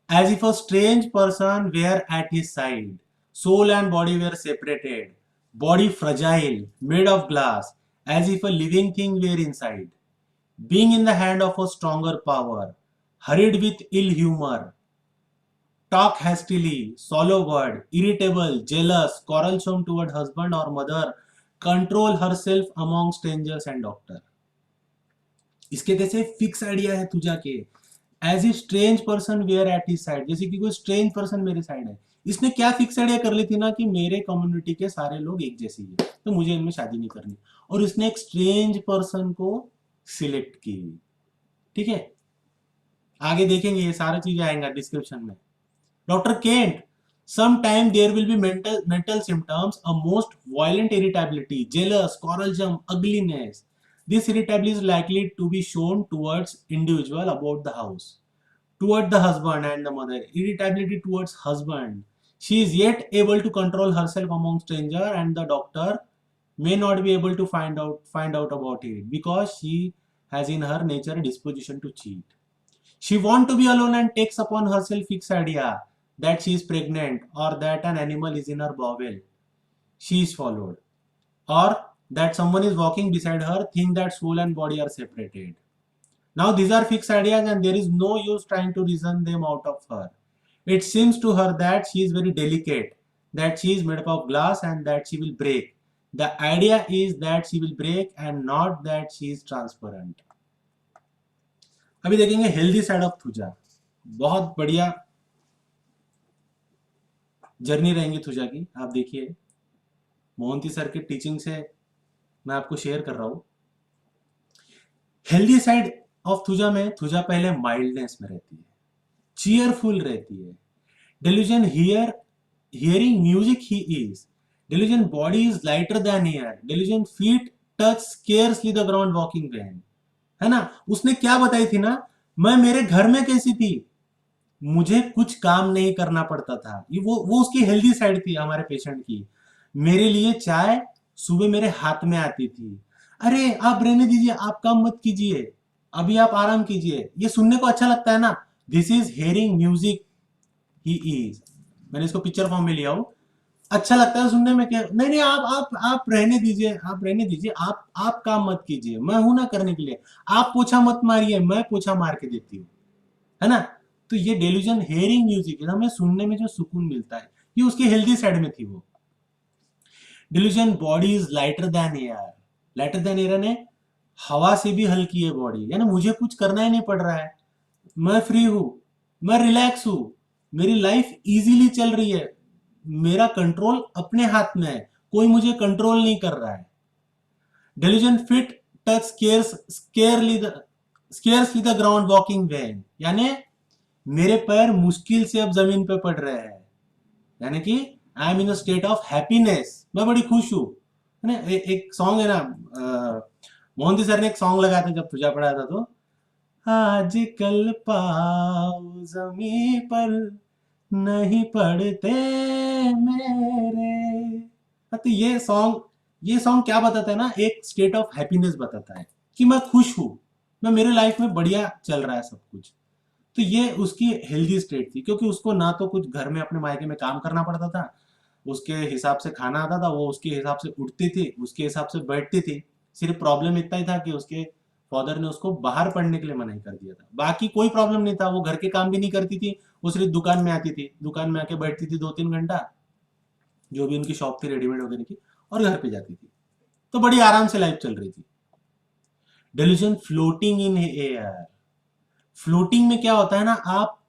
A: as if a strange person were at his side. Soul and body were separated. Body fragile, made of glass, as if a living thing were inside. Being in the hand of a stronger power, hurried with ill humor, talk hastily, swallow word, irritable, jealous, quarrelsome toward husband or mother, control herself among strangers and doctor. इसके कैसे fix idea है thuja के, as a strange person were at his side, जैसे कि कोई strange person मेरे side है। इसने क्या फिक्स आइडिया कर ली थी ना, कि मेरे कम्युनिटी के सारे लोग एक जैसे ही है, तो मुझे इनमें शादी नहीं करनी, और इसने एक स्ट्रेंज पर्सन को सिलेक्ट की। ठीक है, आगे देखेंगे, ये सारी चीजें आएंगे डिस्क्रिप्शन में। Doctor Kent, sometime there will be mental symptoms, a most violent irritability, jealous, quarrelsome, ugliness. This irritability is likely to be shown towards individual about the house, toward the husband and the mother. Irritability towards husband, she is yet able to control herself among stranger, and the doctor may not be able to find out about it because she has in her nature a disposition to cheat. She wants to be alone and takes upon herself fixed idea that she is pregnant, or that an animal is in her bowel. She is followed, or that someone is walking beside her, think that soul and body are separated. Now these are fixed ideas and there is no use trying to reason them out of her. It seems to her that she is very delicate, that she is made up of glass and that she will break. The idea is that she will break and not that she is transparent. अभी देखेंगे healthy side of thuja. बहुत बढ़िया journey रहेंगी thuja की, आप देखिए, Mohanty sir के teaching से मैं आपको शेयर कर रहा हूं। हेल्दी साइड ऑफ थुजा में, थुजा पहले माइल्डनेस में रहती है, चीयरफुल रहती है। Delusion hearing music he is, delusion body is lighter than air, delusion feet touch scarcely the ground walking when, है ना। उसने क्या बताई थी ना, मैं मेरे घर में कैसी थी, मुझे कुछ काम नहीं करना पड़ता था, ये वो उसकी हेल्दी साइड थी हमारे पेशेंट की। मेरे लिए चाय सुबह मेरे हाथ में आती थी, अरे आप रहने दीजिए, आप काम मत कीजिए, अभी आप आराम कीजिए, ये सुनने को अच्छा लगता है ना। This is hearing music he is, मैंने इसको पिक्चर फॉर्म में लिया हूं। अच्छा लगता है सुनने में, क्या नहीं नहीं, आप रहने दीजिए, आप रहने दीजिए, आप काम मत कीजिए, मैं हूं ना करने के लिए, आप पोछा मत मारिए, मैं पोछा मार के देती हूँ, है ना। तो ये डेल्यूजन हेयरिंग म्यूजिक, हमें सुनने में जो सुकून मिलता है, ये उसकी हेल्दी साइड में थी वो। Delusion body is lighter than air, lighter than air ने हवा से भी हल्की है बॉडी, यानी मुझे कुछ करना ही नहीं पड़ रहा है, मैं फ्री हूं, मैं रिलैक्स हूं, मेरी लाइफ इजीली चल रही है, मेरा कंट्रोल अपने हाथ में है, कोई मुझे कंट्रोल नहीं कर रहा है। Delusion feet touch scarcely the ground walking when, यानी मेरे पैर मुश्किल से अब जमीन पे पड़ रहे हैं, यानी कि I am in state of happiness, मैं बड़ी खुश हूं, है ना। एक सॉन्ग है ना, मोहंती सर ने एक सॉन्ग लगाया था जब पूजा पढ़ाया था, तो आजकल पाँव जमीन पर नहीं पड़ते मेरे। तो ये सॉन्ग क्या बताता है ना, एक स्टेट ऑफ हैप्पीनेस बताता है कि मैं खुश हूं, मैं मेरे लाइफ में बढ़िया चल रहा है सब कुछ। तो ये उसकी हेल्दी स्टेट थी, क्योंकि उसको ना तो कुछ घर में अपने मायके में काम करना पड़ता था, उसके हिसाब से खाना आता था, वो उसके हिसाब से उठती थी, उसके हिसाब से बैठती थी, सिर्फ प्रॉब्लम इतना ही था कि उसके फादर ने उसको बाहर पढ़ने के लिए मना ही कर दिया था, बाकी कोई प्रॉब्लम नहीं था। वो घर के काम भी नहीं करती थी, वो सिर्फ दुकान में आती थी, दुकान में आके बैठती थी 2-3 घंटा, जो भी उनकी शॉप थी रेडीमेड वगैरह की, और घर पे जाती थी। तो बड़ी आराम से लाइफ चल रही थी। Delusion floating in air. Floating में क्या होता है ना, आप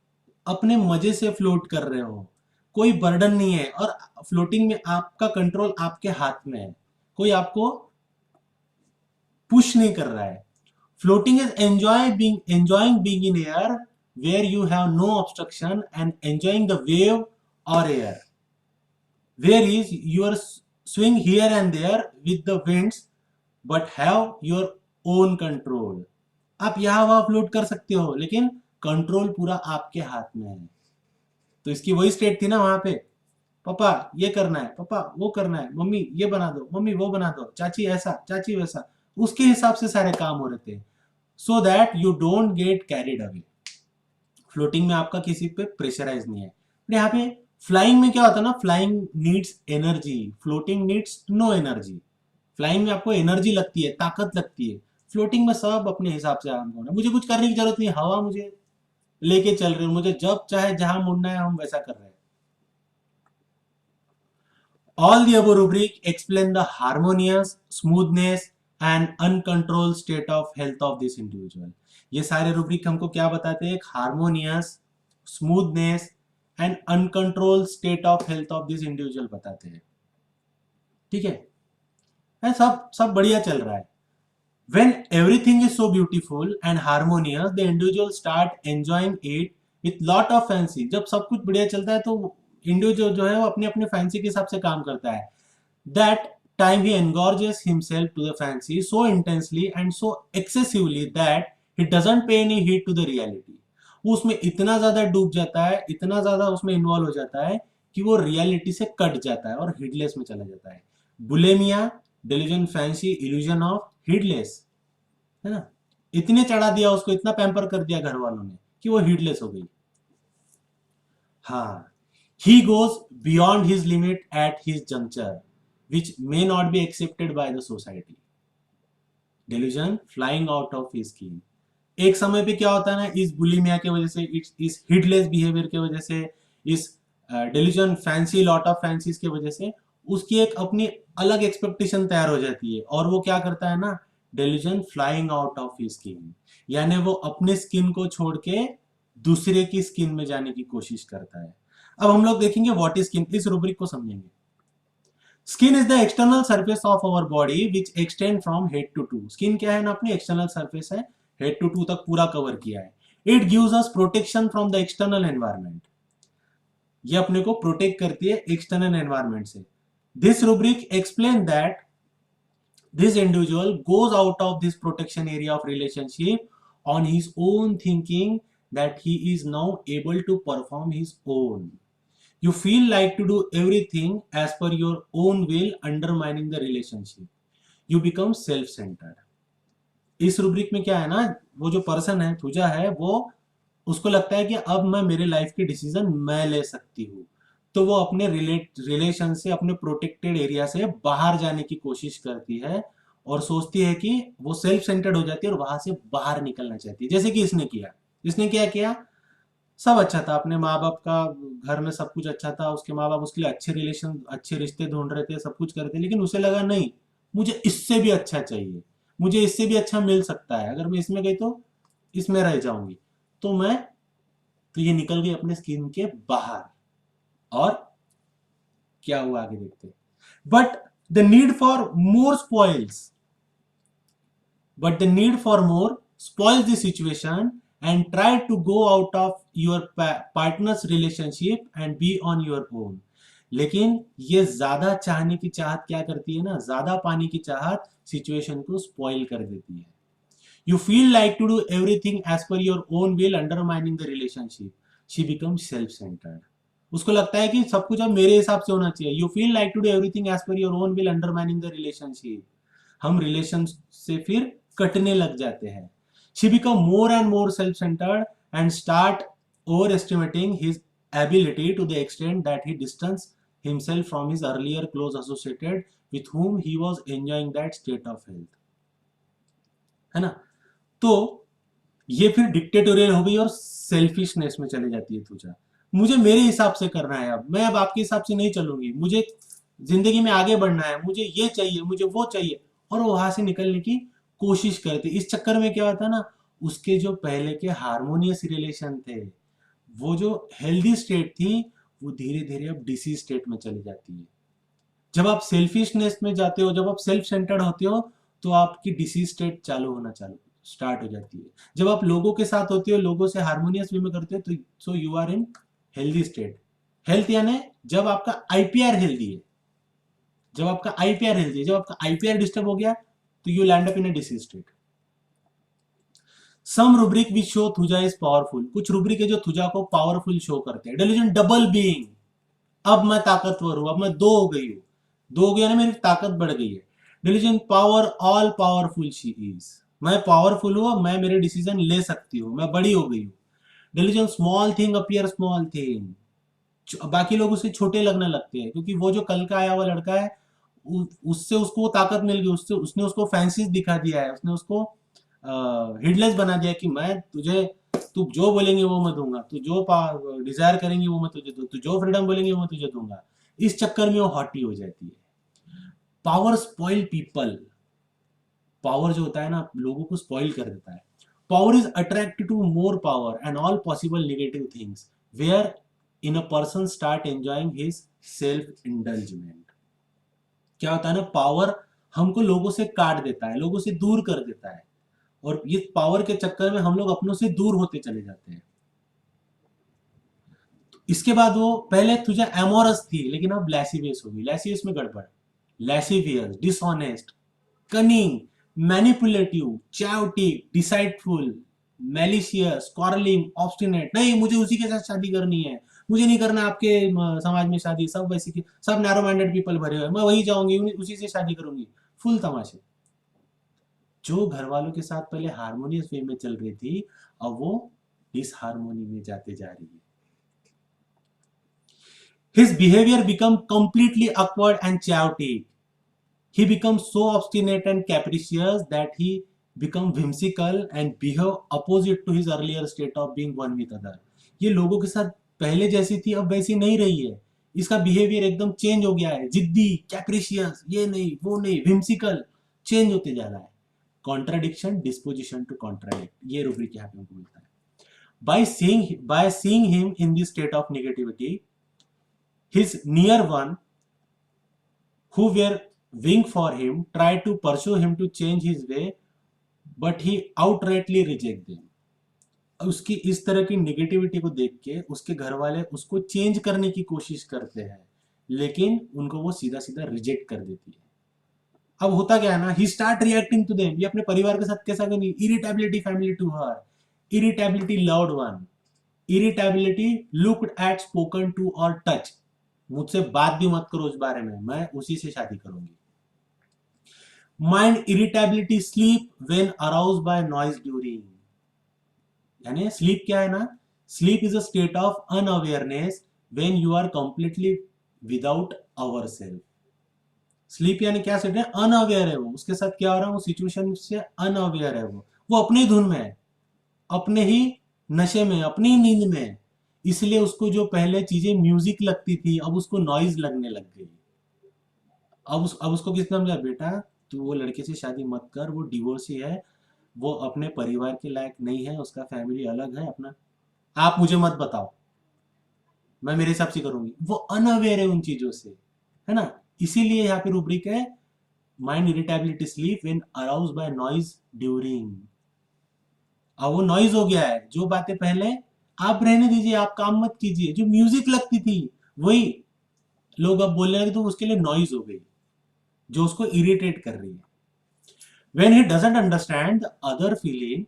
A: अपने मजे से फ्लोट कर रहे हो, कोई बर्डन नहीं है, और फ्लोटिंग में आपका कंट्रोल आपके हाथ में है, कोई आपको पुश नहीं कर रहा है। Floating is enjoying being in air where you have no obstruction and enjoying the wave or air, where is your swing here and there with the winds but have your own control। आप यहां वहां float कर सकते हो, लेकिन control पूरा आपके हाथ में है। तो इसकी वही स्टेट थी ना वहां पे, पापा ये करना है, पापा वो करना है, मम्मी ये बना दो, मम्मी वो बना दो, चाची ऐसा, चाची वैसा, उसके हिसाब से सारे काम हो रहे थे, so that you don't get carried away. Floating में आपका किसी पे प्रेशराइज नहीं है। बट यहाँ पे फ्लाइंग में क्या होता है ना, flying needs energy, floating needs no energy. Flying में आपको एनर्जी लगती है, ताकत लगती है, फ्लोटिंग में सब अपने हिसाब से आराम होना, मुझे कुछ करने की जरूरत नहीं, हवा मुझे लेके चल रही है, मुझे जब चाहे जहां मुड़ना है हम वैसा कर रहे हैं। All the above rubric explain the harmonious, smoothness and uncontrolled state of health of this individual। ये सारे रूब्रिक हमको क्या बताते हैं, एक harmonious, smoothness and uncontrol state of health of this individual बताते हैं। ठीक है, सब सब बढ़िया चल रहा है। When everything is so beautiful and harmonious, the individual start enjoying it with lot of fancy। जब सब कुछ बढ़िया चलता है तो इंडिविजुअल जो है वो अपने अपने फैंसी के हिसाब से काम करता है। That time he engorges himself to the fancy so intensely and so excessively that he doesn't pay any heed to the reality। वो उसमें इतना ज्यादा डूब जाता है, इतना ज्यादा उसमें इन्वॉल्व हो जाता है कि वो रियलिटी से कट जाता है और हिडलेस में चला जाता है। Bulimia, delusion, fancy, illusion of heedless, है ना। इतने चढ़ा दिया उसको, इतना पैम्पर कर दिया घर वालों ने कि वो हीडलेस हो गई। हाँ, he goes beyond his limit at his juncture which may not be accepted by the society। delusion flying out of his skin। एक समय पे क्या होता है ना, इस बुलिमिया की वजह से, इस हिडलेस बिहेवियर की वजह से, इस delusion fancy, lot of fancies की वजह से उसकी एक अपनी अलग एक्सपेक्टेशन तैयार हो जाती है, और वो क्या करता है ना, delusion flying out of his skin, यानी वो अपने स्किन को छोड़ के दूसरे की स्किन में जाने की कोशिश करता है। अब हम लोग देखेंगे व्हाट इज स्किन, इस रूब्रिक को समझेंगे। Skin is the external surface of our body which extend from head to toe. Skin क्या है ना, अपनी एक्सटर्नल सरफेस है, हेड टू टू तक पूरा कवर किया है। It gives us protection from the external environment. ये अपने को प्रोटेक्ट करती है एक्सटर्नल एनवायरनमेंट से। This rubric explain that this individual goes out of this protection area of relationship on his own, thinking that he is now able to perform his own। You feel like to do everything as per your own will, undermining the relationship। You become self-centered। इस rubric में क्या है ना, वो जो person है, पूजा है, वो उसको लगता है कि अब मैं मेरे लाइफ की डिसीजन मैं ले सकती हूँ, तो वो अपने रिलेशन से, अपने प्रोटेक्टेड एरिया से बाहर जाने की कोशिश करती है और सोचती है कि वो सेल्फ सेंटर्ड हो जाती है और वहां से बाहर निकलना चाहती है। जैसे कि इसने किया, इसने क्या किया, सब अच्छा था, अपने माँ बाप का, घर में सब कुछ अच्छा था, उसके माँ बाप उसके लिए अच्छे रिलेशन, अच्छे रिश्ते ढूंढ रहे थे, सब कुछ कर रहे थे, लेकिन उसे लगा नहीं, मुझे इससे भी अच्छा चाहिए, मुझे इससे भी अच्छा मिल सकता है, अगर मैं इसमें गई तो इसमें रह जाऊंगी, तो ये निकल गई अपने स्किन के बाहर। और क्या हुआ आगे देखते हैं। But the need for more spoils the situation and try to go out of your partner's relationship and be on your own। लेकिन ये ज्यादा चाहने की चाहत क्या करती है ना, ज्यादा पाने की चाहत सिचुएशन को स्पॉइल कर देती है। You feel like to do everything as per your own will, undermining the relationship। She becomes self-centered। उसको लगता है कि सब कुछ अब मेरे हिसाब से होना चाहिए। You feel like to do everything as per your own will, undermining the relationship। हम रिलेशन से फिर कटने लग जाते हैं। She become more and more self-centered and start overestimating his ability to the extent that he distance himself from his earlier close associated with whom he was enjoying that state of health। है ना। तो ये फिर dictatorial हो गई और selfishness में चले जाती है तुझा। मुझे मेरे हिसाब से करना है, अब मैं अब आपके हिसाब से नहीं चलूंगी, मुझे जिंदगी में आगे बढ़ना है, मुझे ये चाहिए, मुझे वो चाहिए, और वो वहां से निकलने की कोशिश करती। इस चक्कर में क्या होता है ना, उसके जो पहले के हारमोनियस रिलेशन थे, वो जो हेल्दी स्टेट थी, वो धीरे धीरे अब डिसीज स्टेट में चली जाती है। जब आप सेल्फिशनेस में जाते हो, जब आप सेल्फ सेंटर्ड होते हो, तो आपकी डिसीज स्टेट चालू होना चालू स्टार्ट हो जाती है। जब आप लोगों के साथ होते हो, लोगों से हारमोनियस वे में करते हो, तो so you are in healthy state. Health यानी जब आपका आईपीआर हेल्दी है, जब आपका आईपीआर हेल्दी है, जब आपका आईपीआर डिस्टर्ब हो गया, तो you land up in a disease state. Some rubric which show thuja is powerful, कुछ रूब्रिक है जो थुजा को पावरफुल शो करते हैं। डेल्यूजन डबल बीइंग, अब मैं ताकतवर हूं, अब मैं दो हो गई हूं, दो हो गया ना, मेरी ताकत बढ़ गई है। Delusion power, all powerful she is, मैं पावरफुल हूं, मैं मेरे डिसीजन ले सकती हूँ, मैं बड़ी हो गई हूँ। Delusion small thing appear small thing, बाकी लोग उसे छोटे लगने लगते हैं, क्योंकि वो जो कल का आया हुआ लड़का है, उससे उसको वो ताकत मिल गई, उससे उसने उसको फैंसीज दिखा दिया है, उसने उसको हिडलेस बना दिया कि मैं तुझे, तू जो बोलेंगे वो मैं दूंगा, तू जो डिजायर करेंगे वो मैं तुझे दूँ, तू जो फ्रीडम बोलेंगे वो मैं तुझे दूंगा। इस चक्कर में वो हॉटी हो जाती है। पावर स्पॉइल पीपल, पावर जो होता है ना, लोगों को स्पॉइल कर देता है। Power is attracted to more power and all possible negative things where in a person start enjoying his self indulgence. क्या होता है ना, पावर हमको लोगों से काट देता है, लोगों से दूर कर देता है, और ये पावर के चक्कर में हम लोग अपनों से दूर होते चले जाते हैं। इसके बाद वो पहले तुझे एमोरस थी, लेकिन अब लैसिवियस होगी। लैसिवियस में गड़बड़, lascivious, dishonest, cunning, manipulative, chaotic, deceitful, malicious, quarrelling, obstinate. नहीं, मुझे उसी के साथ शादी करनी है, मुझे नहीं करना आपके समाज में शादी, सब वैसे की, सब नैरो माइंडेड पीपल भरे हुए, मैं वही जाऊंगी, उसी से शादी करूंगी। फुल तमाशे। जो घर वालों के साथ पहले हारमोनियस वे में चल रही थी, अब वो डिसहारमोनी में जाते जा रही है। His behavior become completely awkward and chaotic. He becomes so obstinate and capricious that he become whimsical and behave opposite to his earlier state of being one with other. ये लोगों के साथ पहले जैसी थी अब वैसी नहीं रही है। इसका बिहेवियर एकदम चेंज हो गया है, जिद्दी, कैप्रिशियस, ये नहीं वो नहीं, whimsical, चेंज होते जा रहा है। कॉन्ट्राडिक्शन, डिस्पोजिशन टू कॉन्ट्राडिक्ट, ये रूब्रिक यहाँ पे हमको मिलता है। By seeing him in this state of negativity, his near one who were wing for him tried to pursue him to change his way, but he outrightly reject them. उसकी इस तरह की निगेटिविटी को देख के उसके घर वाले उसको चेंज करने की कोशिश करते हैं, लेकिन उनको वो सीधा सीधा रिजेक्ट कर देती है। अब होता क्या है ना, he start reacting to them, ये अपने परिवार के साथ कैसा करनी, irritability family to her, irritability loved one, irritability looked at, spoken to or touch. मुझसे बात भी मत करो उस बारे में, मैं उसी से शादी करूंगी। Mind irritability, sleep when aroused by noise during, यानी स्लीप क्या है ना, sleep is a state of unawareness when you are completely without our self. Sleep यानी क्या सेट है, अनअवेयर है वो, उसके साथ क्या हो रहा है, वो सिचुएशन से अनअवेयर है, वो अपनी धुन में है, अपने ही नशे में, अपनी नींद में। इसलिए उसको जो पहले चीजें म्यूजिक लगती थी, अब उसको नॉइज लगने लग गई। अब उसको किसने समझा, बेटा तू वो लड़के से शादी मत कर, वो डिवोर्सी है, वो अपने परिवार के लायक नहीं है, उसका फैमिली अलग है अपना, आप मुझे मत बताओ, मैं मेरे हिसाब से करूंगी। वो अनअवेयर है उन चीजों से, है ना। इसीलिए यहाँ पे रूब्रिक है, mind irritability sleep when aroused by noise during. अब वो नॉइज हो गया है, जो बातें पहले आप रहने दीजिए, आप काम मत कीजिए, जो म्यूजिक लगती थी वही लोग अब बोलने लगे, तो उसके लिए नॉइज हो गई, जो उसको इरिटेट कर रही है। When he doesn't understand the other feeling,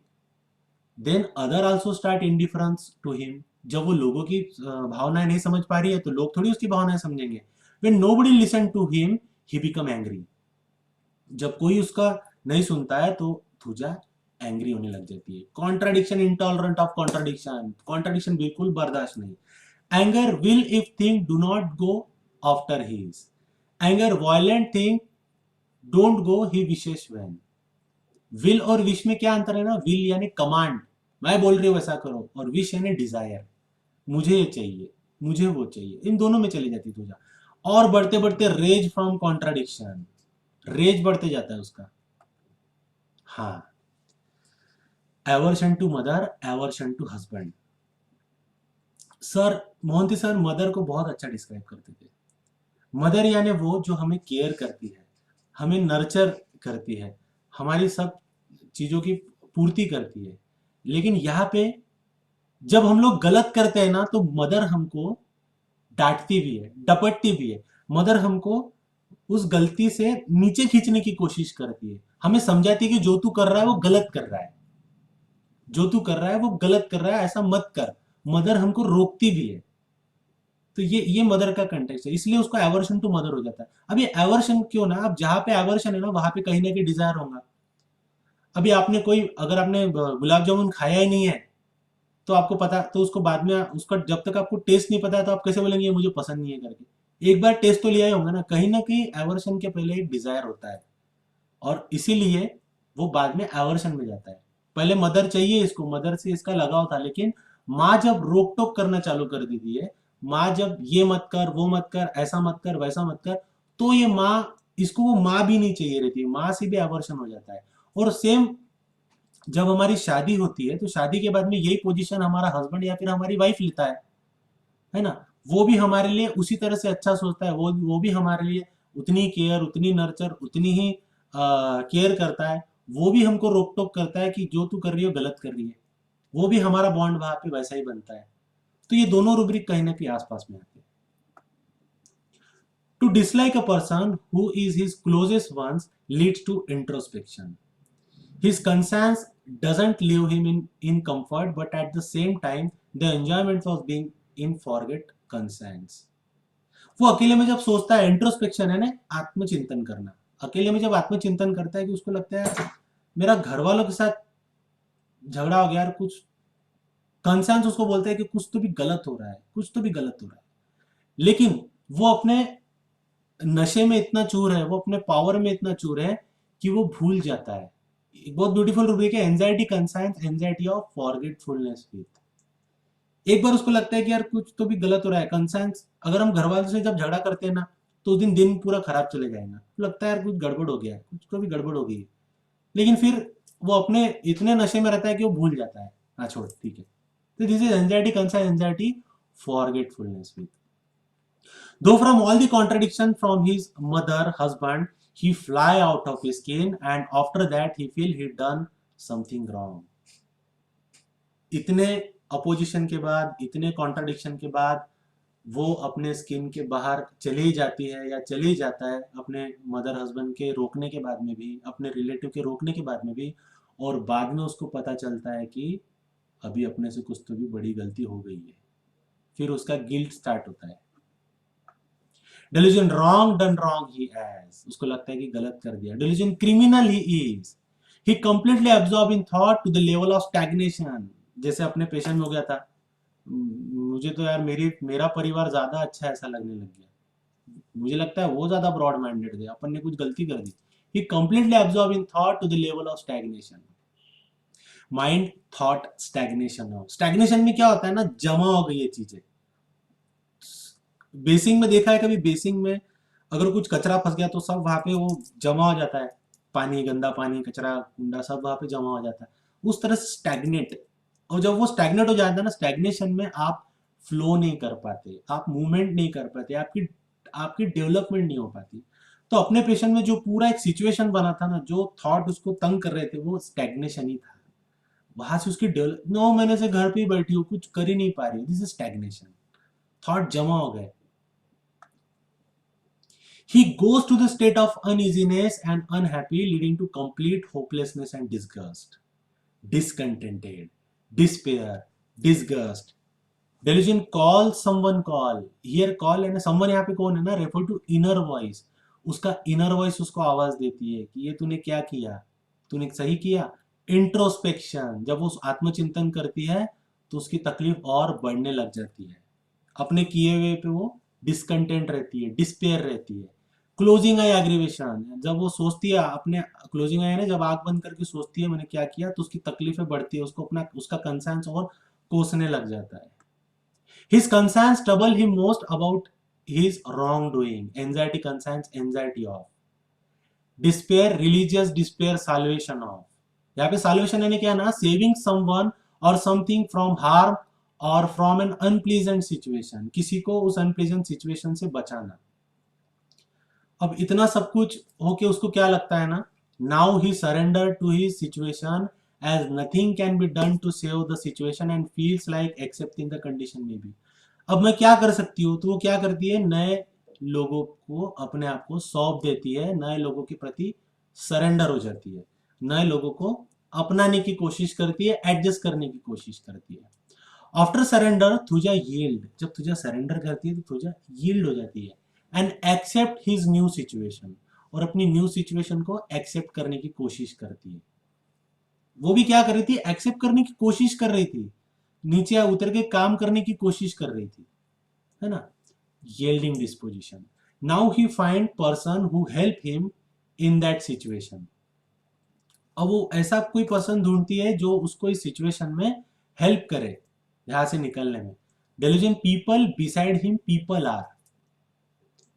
A: then other also start indifference to him. जब वो लोगों की भावनाएं नहीं समझ पा रही है, तो लोग थोड़ी उसकी भावनाएं समझेंगे। When nobody listen to him, he become angry. जब कोई उसका नहीं सुनता है, तो थुजा एंग्री होने लग जाती है। Contradiction, intolerant of contradiction, contradiction बिल्कुल बर्दाश्त नहीं। Anger will if thing do not go after his, anger violent thing don't go he विशेष व्हेन। विल और विश में क्या अंतर है ना, विल यानी कमांड, मैं बोल रही हूँ वैसा करो, और विश यानी डिजायर, मुझे ये चाहिए, मुझे वो चाहिए, इन दोनों में चली जाती तुझा। और बढ़ते बढ़ते रेज फ्रॉम कॉन्ट्राडिक्शन, रेज बढ़ते जाता है उसका। हाँ, aversion to mother, aversion to husband. Sir Mohanty sir mother को बहुत अच्छा डिस्क्राइब करते थे। मदर यानी वो जो हमें केयर करती है, हमें नर्चर करती है, हमारी सब चीजों की पूर्ति करती है। लेकिन यहाँ पे जब हम लोग गलत करते हैं ना, तो मदर हमको डांटती भी है, डपटती भी है। मदर हमको उस गलती से नीचे खींचने की कोशिश करती है, हमें समझाती है कि जो तू कर रहा है वो गलत कर रहा है, जो तू कर रहा है वो गलत कर रहा है, ऐसा मत कर। मदर हमको रोकती भी है। तो ये मदर का कंटेक्स्ट है, इसलिए उसको एवर्शन टू मदर हो जाता है। अब ये एवर्शन क्यों ना, अब जहां पे एवर्शन है ना वहां पे कहीं ना कहीं डिजायर होगा। अभी आपने कोई, अगर आपने गुलाब जामुन खाया ही नहीं है, तो आपको पता, तो उसको बाद में उसका जब तक आपको टेस्ट नहीं पता है तो आप कैसे बोलेंगे ये मुझे पसंद नहीं है करके। एक बार टेस्ट तो लिया ही होगा ना कहीं एवर्शन के पहले एक डिजायर होता है, और इसीलिए वो बाद में एवर्शन में जाता है। पहले मदर चाहिए इसको, मदर से इसका लगाव था, लेकिन माँ जब रोक टोक करना चालू कर देती है, माँ जब ये मत कर, वो मत कर, ऐसा मत कर, वैसा मत कर, तो ये माँ, इसको वो माँ भी नहीं चाहिए रहती, माँ से भी एवर्शन हो जाता है। और सेम जब हमारी शादी होती है, तो शादी के बाद में यही पोजीशन हमारा हस्बैंड या फिर हमारी वाइफ लेता है ना। वो भी हमारे लिए उसी तरह से अच्छा सोचता है, वो भी हमारे लिए उतनी केयर, उतनी नर्चर, उतनी ही केयर करता है। वो भी हमको रोक टोक करता है कि जो तू कर रही हो गलत कर रही है। वो भी हमारा बॉन्ड वहां पे वैसा ही बनता है। तो ये दोनों रूब्रिक कहीं ना कहीं आसपास में आते हैं। To dislike a person who is his closest ones leads to introspection. His concerns doesn't leave him in comfort, but at the same time, the enjoyment of being in forget concerns. वो अकेले में जब सोचता है, introspection है ना, आत्मचिंतन करना। अकेले में जब आत्मचिंतन करता है कि उसको लगता है मेरा घर वालों के साथ झगड़ा हो गया यार, कुछ कंसर्न्स उसको बोलते हैं कि कुछ तो भी गलत हो रहा है, कुछ तो भी गलत हो रहा है। लेकिन वो अपने नशे में इतना चूर है, वो अपने पावर में इतना चूर है कि वो भूल जाता है। एक बहुत ब्यूटीफुल रूब्रिक है, anxiety conscience anxiety of forgetfulness with. एक बार उसको लगता है कि यार कुछ तो भी गलत हो रहा है, कंसाइंस, अगर हम घर वालों से जब झगड़ा करते हैं ना, तो उस दिन दिन पूरा खराब चले जाएगा, तो लगता है यार कुछ गड़बड़ हो गया है, कुछ तो भी गड़बड़ हो गई। लेकिन फिर वो अपने इतने नशे में रहता है कि वो भूल जाता है, हाँ छोड़ ठीक है। तो this is anxiety conscience anxiety forgetfulness with. Though from all the contradiction from his mother, husband, he fly out of his skin, and after that he feel he done something wrong. इतने opposition के बाद, इतने contradiction के बाद वो अपने skin के बाहर चली जाती है या चली जाता है, अपने मदर हस्बैंड के रोकने के बाद में भी, अपने रिलेटिव के रोकने के बाद में भी, और बाद में उसको पता चलता है कि अभी अपने से कुछ तो भी बड़ी गलती हो गई है। फिर उसका गिल्ट स्टार्ट होता है। Delusion wrong done wrong he has, उसको लगता है कि गलत कर दिया। Delusion criminal he is, he completely absorbed in thought to the level of stagnation। जैसे अपने पेशेंट में हो गया था, मुझे तो यार मेरा परिवार ज्यादा अच्छा है ऐसा लगने लग गया, मुझे लगता है वो ज्यादा ब्रॉड माइंडेड थे, अपन ने कुछ गलती कर दी। he completely absorbed in thought to the level of stagnation। Mind thought stagnation हो, स्टैग्नेशन में क्या होता है ना, जमा हो गई ये चीजें। बेसिंग में देखा है कभी, बेसिंग में अगर कुछ कचरा फंस गया तो सब वहां पे वो जमा हो जाता है, पानी, गंदा पानी, कचरा, कुंडा, सब वहां पे जमा हो जाता है, उस तरह से स्टैग्नेट। और जब वो स्टैग्नेट हो जाता है ना, स्टैग्नेशन में आप फ्लो नहीं कर पाते, आप मूवमेंट नहीं कर पाते, आपकी आपकी डेवलपमेंट नहीं हो पाती। तो अपने पेशेंट में जो पूरा एक सिचुएशन बना था ना, जो थॉट उसको तंग कर रहे थे, वो स्टैग्नेशन ही था। वहां से उसकी डेवलप, 9 महीने से घर पे ही बैठी हो, कुछ कर ही नहीं पा रही, दिस इज स्टैग्नेशन। थॉट जमा हो गए। He goes to the state of uneasiness and unhappy, leading to complete hopelessness and disgust. Discontented, despair, disgust. Delusion call someone call. Here call है ना, someone यहाँ पे कौन है ना, refer to inner voice। उसका inner voice उसको आवाज देती है कि ये तूने क्या किया, तूने सही किया। इंट्रोस्पेक्शन, जब वो आत्मचिंतन करती है तो उसकी तकलीफ और बढ़ने लग जाती है। अपने किए हुए पे वो डिसकंटेंट रहती है, डिस्पेयर रहती है। क्लोजिंग आई एग्रीवेशन, जब वो सोचती है अपने, क्लोजिंग आई है ना, जब आंख बंद करके सोचती है मैंने क्या किया, तो उसकी तकलीफें बढ़ती है, उसको अपना उसका कंसर्न्स और कोसने लग जाता है. His concerns trouble him most about his wrongdoing. Anxiety concerns anxiety of. Despair, religious despair, salvation of. यहाँ पे salvation यानी क्या ना, saving someone or something from harm or from an unpleasant situation. किसी को उस unpleasant situation से बचाना. अब इतना सब कुछ होके उसको क्या लगता है ना, now he surrender to his situation as nothing can be done to save the situation and feels like accepting the condition may be. अब मैं क्या कर सकती हूँ, तो वो क्या करती है, नए लोगों को अपने आप को सौंप देती है, नए लोगों के प्रति सरेंडर हो जाती है, नए लोगों को अपनाने की कोशिश करती है, एडजस्ट करने की कोशिश करती है. आफ्टर सरेंडर थुजा यील्ड, जब थुजा सरेंडर करती है तो थुजा यील्ड हो जाती है and accept his new situation, और अपनी न्यू सिचुएशन को एक्सेप्ट करने की कोशिश करती है. वो भी क्या कर रही थी, एक्सेप्ट करने की कोशिश कर रही थी, नीचे उतर के काम करने की कोशिश कर रही थी, है ना. yielding disposition. Now he find person who help him in that situation. अब वो ऐसा कोई पर्सन ढूंढती है जो उसको इस सिचुएशन में हेल्प करे यहां से निकलने में. delusion people beside him people are.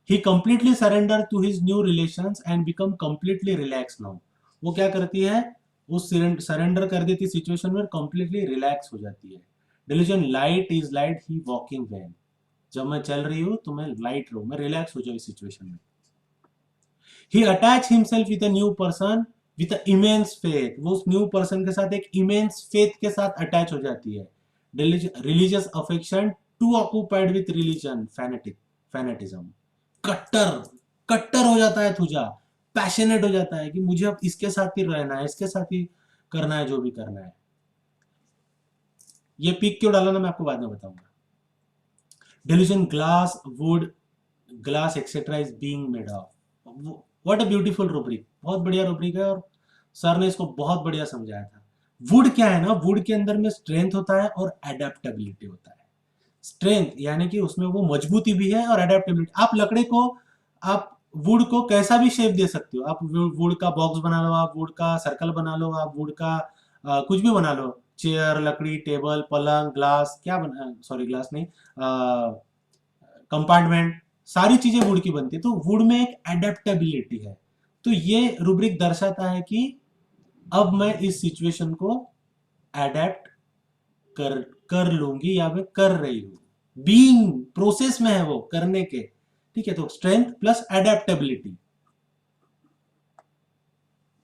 A: He completely surrender to his new relations and become completely relaxed now. वो क्या करती है, उस सरेंडर कर देती सिचुएशन में, कंप्लीटली रिलैक्स हो जाती है. delusion light is light he walking when. जब मैं चल रही हूँ तो मैं लाइट रहूं, मैं रिलैक्स हो जाऊँ इस सिचुएशन में. He attach himself with a new person with a immense faith. वो उस न्यू पर्सन के साथ एक इमेंस फेथ के साथ अटैच हो जाती है. Religious affection to occupied with religion, fanaticism. कट्टर कट्टर हो जाता है तुझा, पैशनेट हो जाता है कि मुझे अब इसके साथ ही रहना है, इसके साथ ही करना है जो भी करना है. ये पिक क्यों डाला ना, मैं आपको बाद में बताऊंगा. delusion glass wood glass etc is being made of. what a beautiful rubric, बहुत बढ़िया रुब्रिक है, और सर ने इसको बहुत बढ़िया समझाया था. वुड क्या है ना, वुड के अंदर में स्ट्रेंथ होता है और एडेप्टेबिलिटी होता है. स्ट्रेंथ यानी कि उसमें वो मजबूती भी है, और एडेप्टेबिलिटी, आप लकड़े को, आप वुड को कैसा भी शेप दे सकते हो. आप वुड का बॉक्स बना लो, आप वुड का सर्कल बना लो, आप वुड का कुछ भी बना लो, चेयर, लकड़ी, टेबल, पलंग, ग्लास, क्या बना, सॉरी ग्लास नहीं, कंपार्टमेंट, सारी चीजें वुड की बनती है. तो वुड में एक एडेप्टेबिलिटी है. तो ये रूब्रिक दर्शाता है कि अब मैं इस सिचुएशन को एडेप्ट कर कर लूंगी, या मैं कर रही हूं, बीइंग प्रोसेस में है वो करने के. ठीक है, तो strength plus adaptability.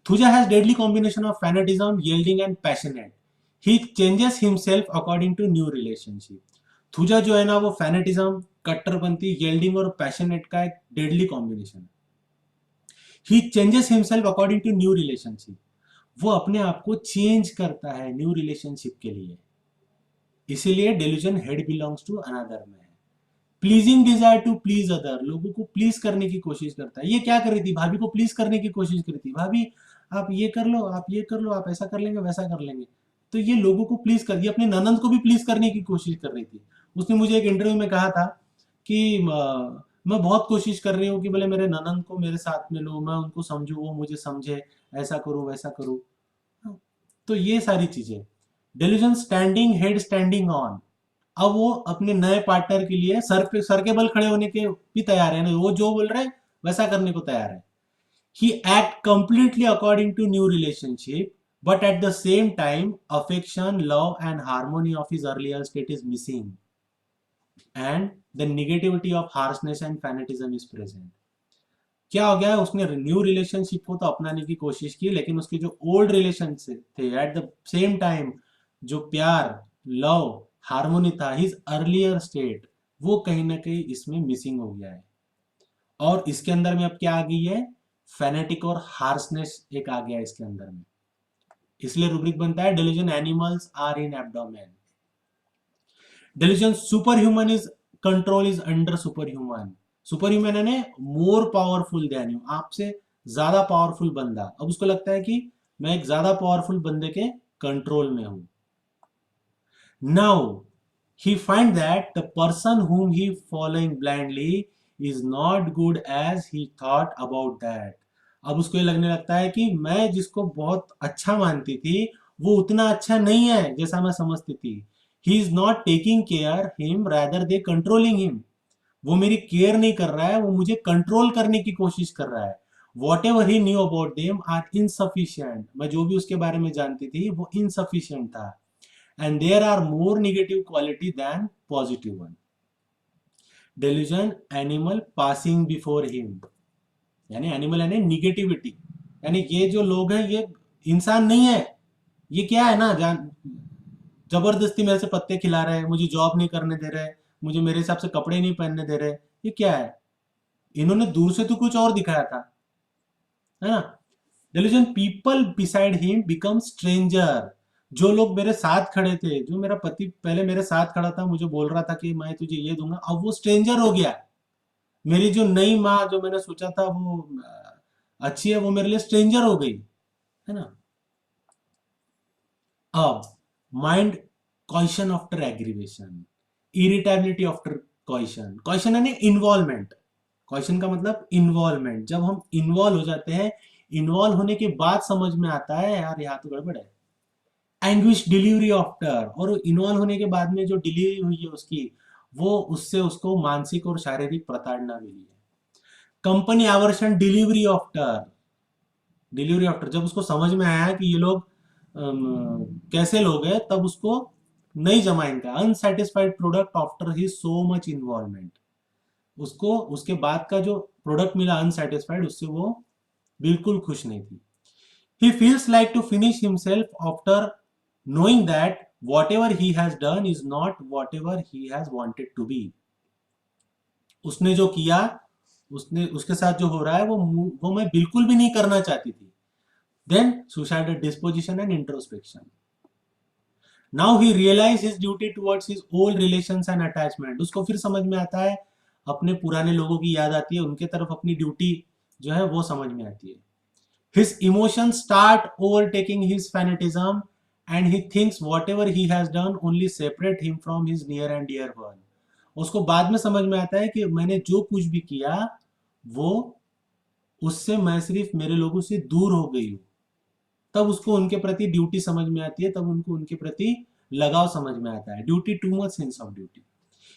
A: Thuja has deadly combination of fanatism, yielding and passionate. He changes himself according to new relationship. Thuja जो है ना, वो फैनेटिज्म, कट्टरपंथी, येल्डिंग और पैशनेट का एक डेडली कॉम्बिनेशन है. He changes himself according to new relationship. वो अपने आप को चेंज करता है न्यू रिलेशनशिप के लिए. इसीलिए delusion head belongs to another में है. Pleasing desire to please other, लोगों को प्लीज करने की कोशिश करता है. ये क्या कर रही थी, भाभी को प्लीज करने की कोशिश करी थी, भाभी आप ये कर लो, आप ये कर लो, आप ऐसा कर लेंगे, वैसा कर लेंगे. तो ये लोगों को प्लीज कर दिया, अपने ननंद को भी प्लीज करने की कोशिश कर रही थी. उसने मुझे एक इंटरव्यू में कहा था कि मैं बहुत कोशिश कर रही हूँ कि बोले मेरे ननंद को मेरे साथ में लो, मैं उनको समझू, वो मुझे समझे, ऐसा करूँ वैसा करूँ. तो ये सारी चीजें. Delusion standing head standing on. अब वो अपने नए पार्टनर के लिए सर के बल खड़े होने के भी तैयार है ना, वो जो बोल रहे हैं वैसा करने को तैयार है. He act completely according to new relationship, but at the same time affection, love and harmony of his earlier state is missing and the negativity of harshness and fanatism is present. क्या हो गया है, उसने new relationship को तो अपनाने की कोशिश की, लेकिन उसके जो ओल्ड रिलेशन थे एट द सेम टाइम, जो प्यार, लव, हार्मोनी था, हिज अर्लियर स्टेट, वो कहीं ना कहीं इसमें मिसिंग हो गया है. और इसके अंदर में अब क्या आ गई है, फेनेटिक और हार्सनेस एक आ गया है इसके अंदर में. इसलिए रूब्रिक बनता है delusion animals are in abdomen. Delusion super human is control is under super human. Super human यानी मोर पावरफुल देन यू, आपसे ज्यादा पावरफुल बंदा. अब उसको लगता है कि मैं एक ज्यादा पावरफुल बंदे के कंट्रोल में हूं. Now he find that the person whom he following blindly is not good as he thought about that. अब उसको ये लगने लगता है कि मैं जिसको बहुत अच्छा मानती थी वो उतना अच्छा नहीं है जैसा मैं समझती थी. He is not taking care him, rather they controlling him. वो मेरी केयर नहीं कर रहा है, वो मुझे कंट्रोल करने की कोशिश कर रहा है. Whatever he knew about them are insufficient. मैं जो भी उसके बारे में जानती थी वो इनसफिशियंट था. And there are more negative quality than positive one. Delusion animal passing before him. यानी एनिमल यानी निगेटिविटी. यानी ये जो लोग हैं ये इंसान नहीं है. ये क्या है ना, जान जबरदस्ती मेरे से पत्ते खिला रहे हैं, मुझे जॉब नहीं करने दे रहे, मुझे मेरे हिसाब से कपड़े नहीं पहनने दे रहे. ये क्या है? इन्होंने दूर से तो कुछ और दिखाया था, है ना. Delusion people beside him become stranger. जो लोग मेरे साथ खड़े थे, जो मेरा पति पहले मेरे साथ खड़ा था, मुझे बोल रहा था कि मैं तुझे ये दूंगा, अब वो स्ट्रेंजर हो गया. मेरी जो नई माँ जो मैंने सोचा था वो अच्छी है, वो मेरे लिए स्ट्रेंजर हो गई, है ना. अब mind question after aggravation, irritability after question. Question यानी इन्वॉल्वमेंट. क्वेश्चन का मतलब इन्वॉल्वमेंट. जब हम इन्वॉल्व हो जाते हैं, इन्वॉल्व होने के बाद समझ में आता है यार यहाँ तो गड़बड़ है. एंग्विश डिलीवरी आफ्टर, और इन्वॉल्व होने के बाद में जो डिलीवरी हुई है उसकी, वो उससे उसको मानसिक और शारीरिक प्रताड़ना मिली है. Company aversion delivery after. Delivery after जब उसको समझ में आया कि ये लोग कैसे लोग हैं, तब उसको नहीं जमा इनका. Unsatisfied product after he so much involvement. उसको उसके बाद का जो प्रोडक्ट मिला अनसेटिस्फाइड, उससे वो बिल्कुल खुश नहीं थी. He feels like to finish himself after knowing that whatever he has done is not whatever he has wanted to be. उसने जो किया, उसने उसके साथ जो हो रहा है वो मैं बिल्कुल भी नहीं करना चाहती थी. Then suicidal disposition and introspection. Now he realizes his duty towards his old relations and attachment. उसको फिर समझ में आता है, अपने पुराने लोगों की याद आती है, उनके तरफ अपनी ड्यूटी जो है वो समझ में आती है. His emotions start overtaking his fanatism and he thinks whatever he has done only separate him from his near and dear one. उसको बाद में समझ में आता है कि मैंने जो कुछ भी किया वो उससे मैं सिर्फ मेरे लोगों से दूर हो गई हूँ. तब उसको उनके प्रति ड्यूटी समझ में आती है, तब उनको उनके प्रति लगाव समझ में आता है. Duty, too much sense of duty.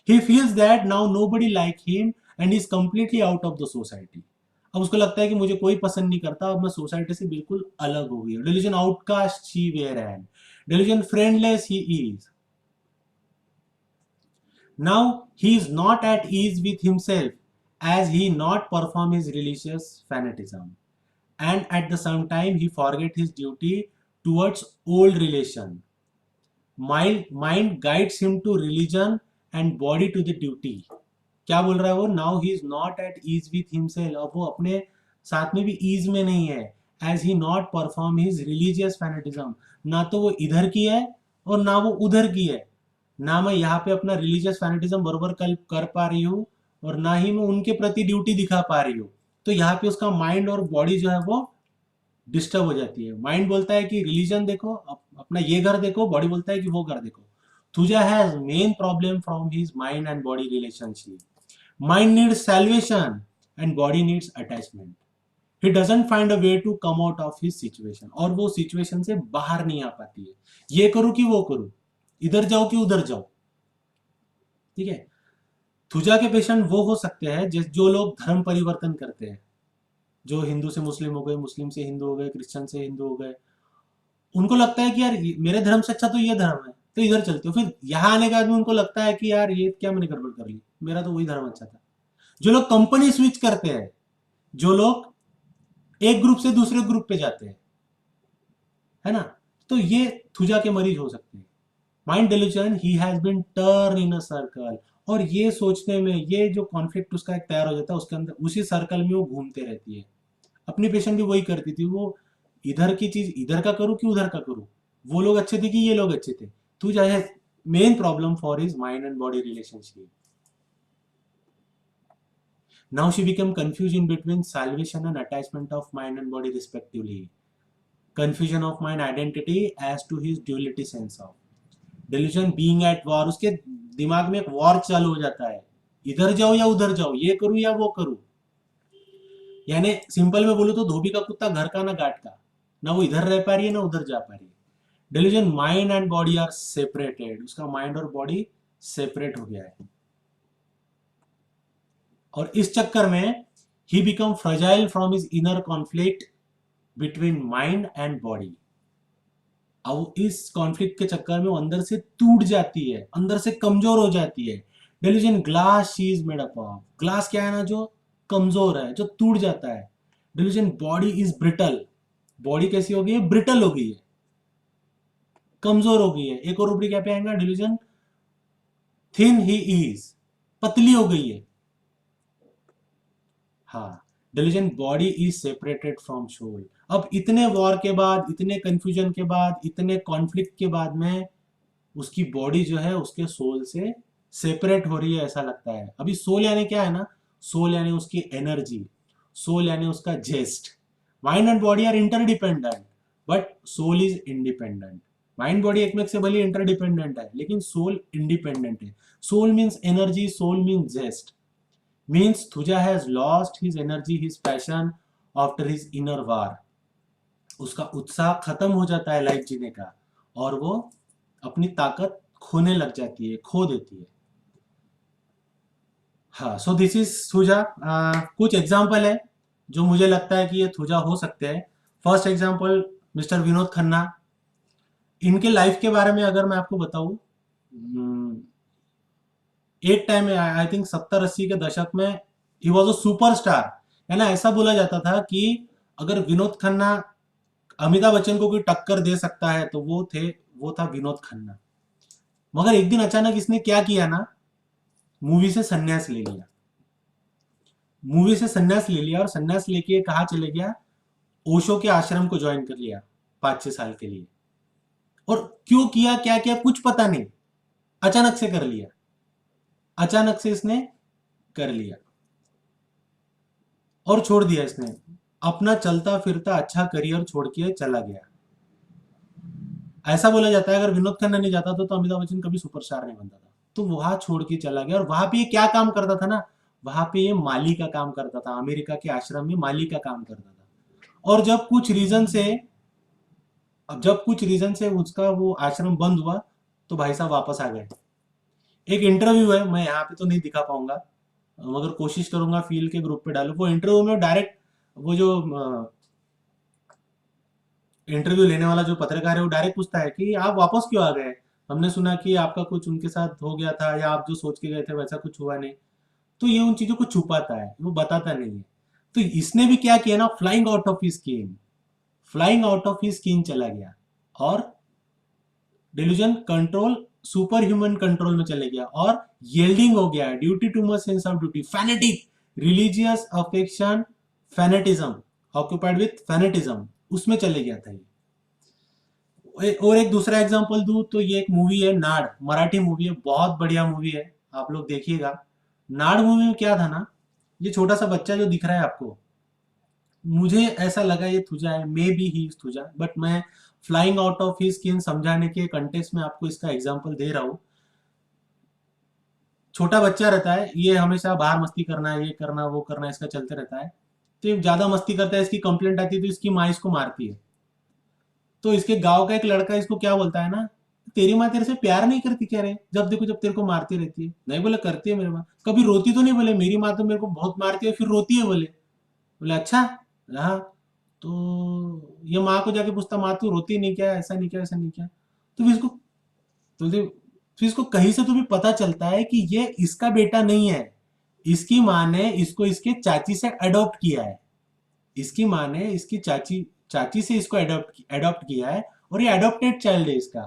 A: He feels that now nobody like him and is completely out of the society. अब उसको लगता है कि मुझे कोई पसंद नहीं करता, अब मैं सोसाइटी से बिल्कुल अलग हो गई. Delusion outcast she were and. Delusion friendless he is. Now he is not at ease with himself as he not perform his religious fanatism, and at the same time he forget his duty towards old relation. Mind guides him to religion and body to the duty. क्या बोल रहा है वो? Now he is not at ease with himself. अब वो अपने साथ में भी ईज में नहीं है. As he not perform his religious fanaticism. ना तो वो इधर की है और ना वो उधर की है. ना मैं यहाँ पे अपना रिलीजियस फैनेटिज्म बरोबर कर पा रही हूँ, और ना ही मैं उनके प्रति ड्यूटी दिखा पा रही हूँ. तो यहाँ पे उसका माइंड और बॉडी जो है वो डिस्टर्ब हो जाती है. माइंड बोलता है कि रिलीजन देखो, अपना ये घर देखो, बॉडी बोलता है कि वो घर देखो. Thuja has main problem from his mind and body relationship. Mind needs salvation and body needs attachment. He doesn't find a way to come out of his situation. और वो सिचुएशन से बाहर नहीं आ पाती है. ये करूं कि वो करूं, इधर जाओ कि उधर जाओ. ठीक है. थुजा के पेशेंट वो हो सकते हैं जो लोग धर्म परिवर्तन करते हैं, जो हिंदू से मुस्लिम हो गए, मुस्लिम से हिंदू हो गए, क्रिश्चियन से हिंदू हो गए. उनको लगता है कि यार मेरे धर्म से अच्छा तो ये धर्म है, तो इधर चलते हो. फिर यहाँ आने के बाद में उनको लगता है कि यार ये क्या मैंने गड़बड़ कर ली, मेरा तो वही धर्म अच्छा था. जो लोग कंपनी स्विच करते हैं, जो लोग एक ग्रुप से दूसरे ग्रुप पे जाते हैं, है ना, तो ये थुजा के मरीज हो सकते हैं. Mind delusion, he has been turn in a circle. और ये सोचने में, ये जो कॉन्फ्लिक्ट उसका एक तैयार हो जाता है, उसके अंदर उसी सर्कल में वो घूमते रहती है. अपनी पेशेंट भी वही करती थी. वो इधर की चीज इधर का करूं कि उधर का करूं, वो लोग अच्छे थे कि ये लोग अच्छे थे. Thuja has main problem for his mind and body relationship. Now she became confused in between salvation and attachment of mind and body respectively. Confusion of mind identity as to his duality sense of. Delusion being at war. उसके दिमाग में एक war चालू हो जाता है. इधर जाओ या उधर जाओ, ये करूं या वो करूं। यानी सिंपल में बोलो तो धोबी का कुत्ता घर का ना घाट का, ना वो इधर रह पा रही है ना उधर जा पा रही है। Delusion mind and body are separated, उसका माइंड और बॉडी सेपरेट हो गया है, और इस चक्कर में he become fragile from his inner conflict between mind and body. अब इस कॉन्फ्लिक्ट के चक्कर में वो अंदर से टूट जाती है, अंदर से कमजोर हो जाती है। Delusion glass she is made up of, glass क्या है ना, जो कमजोर है, जो टूट जाता है। Delusion body is brittle, body कैसी हो गई है, ब्रिटल हो गई है, कमजोर हो गई है। एक और ऊपरी क्या पे आएगा, डेल्यूजन थिन ही इज, पतली हो गई है। हाँ, delusion body is separated from soul. अब इतने वॉर के बाद, इतने कंफ्यूजन के बाद, इतने कॉन्फ्लिक्ट के बाद में उसकी बॉडी जो है उसके सोल से सेपरेट हो रही है, ऐसा लगता है। अभी सोल यानी क्या है ना, सोल यानी उसकी एनर्जी, सोल यानी उसका zest. Mind and body are interdependent, but soul is independent. Mind body एक में से भले इंटरडिपेंडेंट है, लेकिन सोल इंडिपेंडेंट है। Soul means energy, soul means zest, means Thuja has lost his energy, his passion after his inner war। उसका उत्साह खत्म हो जाता है लाइफ जीने का, और वो अपनी ताकत खोने लग जाती है, खो देती है। हाँ, सो दिस इज थुजा। कुछ एग्जाम्पल है जो मुझे लगता है कि ये थुजा हो सकते हैं। First example, mister Vinod Khanna. इनके लाइफ के बारे में अगर मैं आपको बताऊं, एक टाइम में आई थिंक 70-80 के दशक में ही वॉज अ सुपरस्टार, है ना। ऐसा बोला जाता था कि अगर विनोद खन्ना अमिताभ बच्चन को कोई टक्कर दे सकता है तो वो था विनोद खन्ना। मगर एक दिन अचानक इसने क्या किया ना, मूवी से संन्यास ले लिया। मूवी से संन्यास ले लिया और संन्यास लेके कहाँ चले गया, ओशो के आश्रम को ज्वाइन कर लिया 5-6 साल के लिए। और क्यों किया, क्या किया, कुछ पता नहीं, अचानक से कर लिया, अचानक से इसने कर लिया और छोड़ दिया। इसने अपना चलता फिरता अच्छा करियर छोड़ के चला गया। ऐसा बोला जाता है अगर विनोद खन्ना नहीं जाता तो अमिताभ बच्चन कभी सुपरस्टार नहीं बनता था। तो वहां छोड़ के चला गया, और वहां पे ये क्या काम करता था ना, वहां पे ये माली का काम करता था, अमेरिका के आश्रम में माली का काम करता था। और जब कुछ रीजन से उसका वो आश्रम बंद हुआ तो भाई साहब वापस आ गए। एक इंटरव्यू है, मैं यहाँ पे तो नहीं दिखा पाऊंगा, मगर कोशिश करूंगा फील के ग्रुप पे डालो। वो इंटरव्यू में डायरेक्ट वो जो इंटरव्यू लेने वाला जो पत्रकार है वो डायरेक्ट पूछता है कि आप वापस क्यों आ गए, हमने सुना कि आपका कुछ उनके साथ हो गया था, या आप जो सोच के गए थे वैसा कुछ हुआ नहीं। तो ये उन चीजों को छुपाता है, वो बताता नहीं है। तो इसने भी क्या किया ना, flying out of his skin, flying out of his skin चला गया, और delusion control, super human control में चले गया, और येल्डिंग हो गया, duty too much sense of duty, fanatic, religious affection, fanaticism, occupied with fanaticism, उसमें चले गया था ये। और एक दूसरा एग्जांपल दूं तो ये एक मूवी है नाड़, मराठी मूवी है, बहुत बढ़िया मूवी है, आप लोग देखिएगा। नाड़ मूवी में क्या था ना, ये छोटा सा बच्चा जो दिख रहा है आपको, मुझे ऐसा लगा ये थुजा है, may be he Thuja, but मैं flying out of his skin समझाने के कंटेक्स्ट में आपको इसका एग्जांपल दे रहा हूं। छोटा बच्चा रहता है, ये हमेशा बाहर मस्ती करना है, ये करना वो करना, इसका चलते रहता है। तो ये ज्यादा मस्ती करता है, इसकी कंप्लेंट आती है तो इसकी माँ इसको मारती है। तो इसके गांव का एक लड़का इसको क्या बोलता है ना, तेरी माँ तेरे से प्यार नहीं करती क्या रे, जब देखो जब तेरे को मारती रहती है। नहीं बोले, करती है मेरी माँ, कभी रोती तो नहीं, बोले मेरी माँ तो मेरे को बहुत मारती है फिर रोती है। बोले बोले अच्छा, हाँ। तो ये माँ को जाके पूछता, माँ तू रोती नहीं क्या, ऐसा नहीं क्या, ऐसा नहीं क्या। तो फिर इसको फिर इसको कहीं से तो भी पता चलता है कि ये इसका बेटा नहीं है, इसकी माँ ने इसको इसके चाची से अडॉप्ट किया है। इसकी माँ ने इसकी चाची चाची से इसको अडॉप्ट किया है, और ये अडॉप्टेड चाइल्ड है इसका।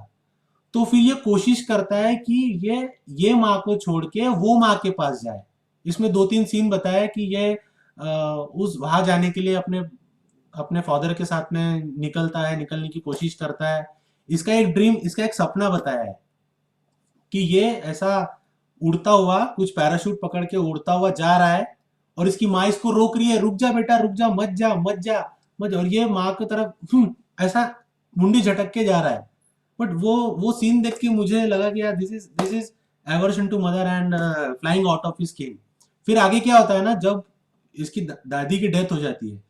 A: तो फिर ये कोशिश करता है कि ये माँ को छोड़ के वो माँ के पास जाए। इसमें 2-3 सीन बताया कि ये उस वहां जाने के लिए अपने अपने फादर के साथ में निकलता है, निकलने की कोशिश करता है। इसका एक ड्रीम, इसका एक सपना बताया है कि ये ऐसा उड़ता हुआ, कुछ पैराशूट पकड़ के उड़ता हुआ जा रहा है, और इसकी माँ इसको रोक रही है, रुक जा बेटा रुक जा, मत जा मत जा मत जा। और ये माँ की तरफ ऐसा मुंडी झटक के जा रहा है। बट वो सीन देख के मुझे लगा कि यार this is aversion to mother and flying out of his skin. फिर आगे क्या होता है ना, जब इसकी दादी की डेथ हो जाती है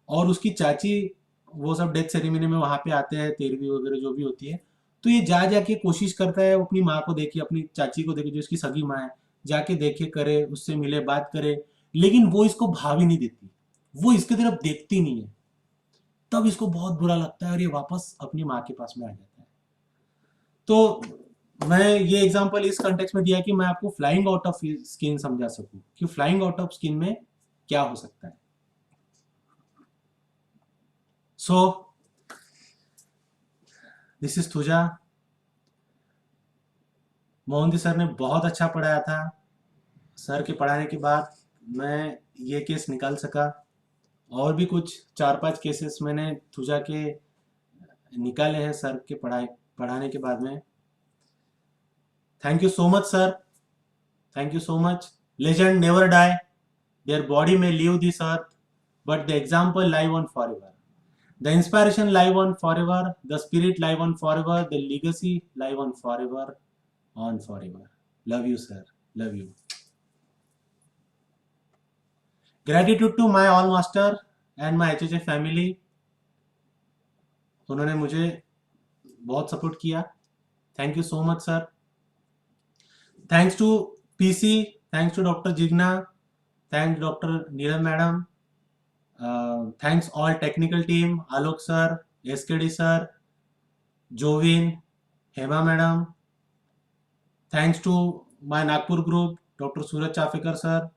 A: और उसकी चाची, वो सब डेथ सेरेमनी में वहां पे आते हैं, तेरहवीं वगैरह जो भी होती है, तो ये जा जाके कोशिश करता है अपनी माँ को देखे, अपनी चाची को देखे, जो इसकी सगी माँ है, जाके देखे, करे, उससे मिले, बात करे, लेकिन वो इसको भाव ही नहीं देती, वो इसके तरफ देखती नहीं है। तब इसको बहुत बुरा लगता है और ये वापस अपनी माँ के पास में आ जाता है। तो मैं ये एग्जांपल इस कंटेक्स्ट में दिया कि मैं आपको फ्लाइंग आउट ऑफ स्किन समझा सकूं कि फ्लाइंग आउट ऑफ स्किन में क्या हो सकता है। So this is thuja. Mohanty sir ने बहुत अच्छा पढ़ाया था। सर के पढ़ाने के बाद मैं ये केस निकाल सका, और भी कुछ 4-5 केसेस मैंने थुजा के निकाले हैं सर के पढ़ाने के बाद में। Thank you so much sir, thank you so much. Legend never die, their body में leave this earth, but the example live on forever, the inspiration live on forever, the spirit live on forever, the legacy live on forever, on forever. Love you sir, love you. Gratitude to my all master and my HHA family, उन्होंने मुझे बहुत support किया। Thank you so much sir. Thanks to PC, thanks to doctor Jigna, thanks doctor Neelam madam, thanks all technical team, Alok sir, SKD sir, Jovin, Hema madam, thanks to my Nagpur group, doctor Suraj Chaphekar sir,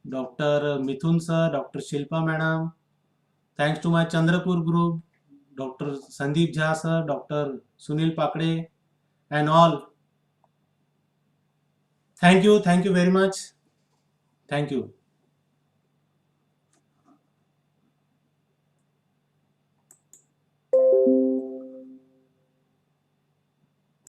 A: doctor Mithun sir, doctor Shilpa madam, thanks to my Chandrapur group, doctor Sandeep Jha sir, doctor Sunil Pakade, and all. Thank you very much, thank you.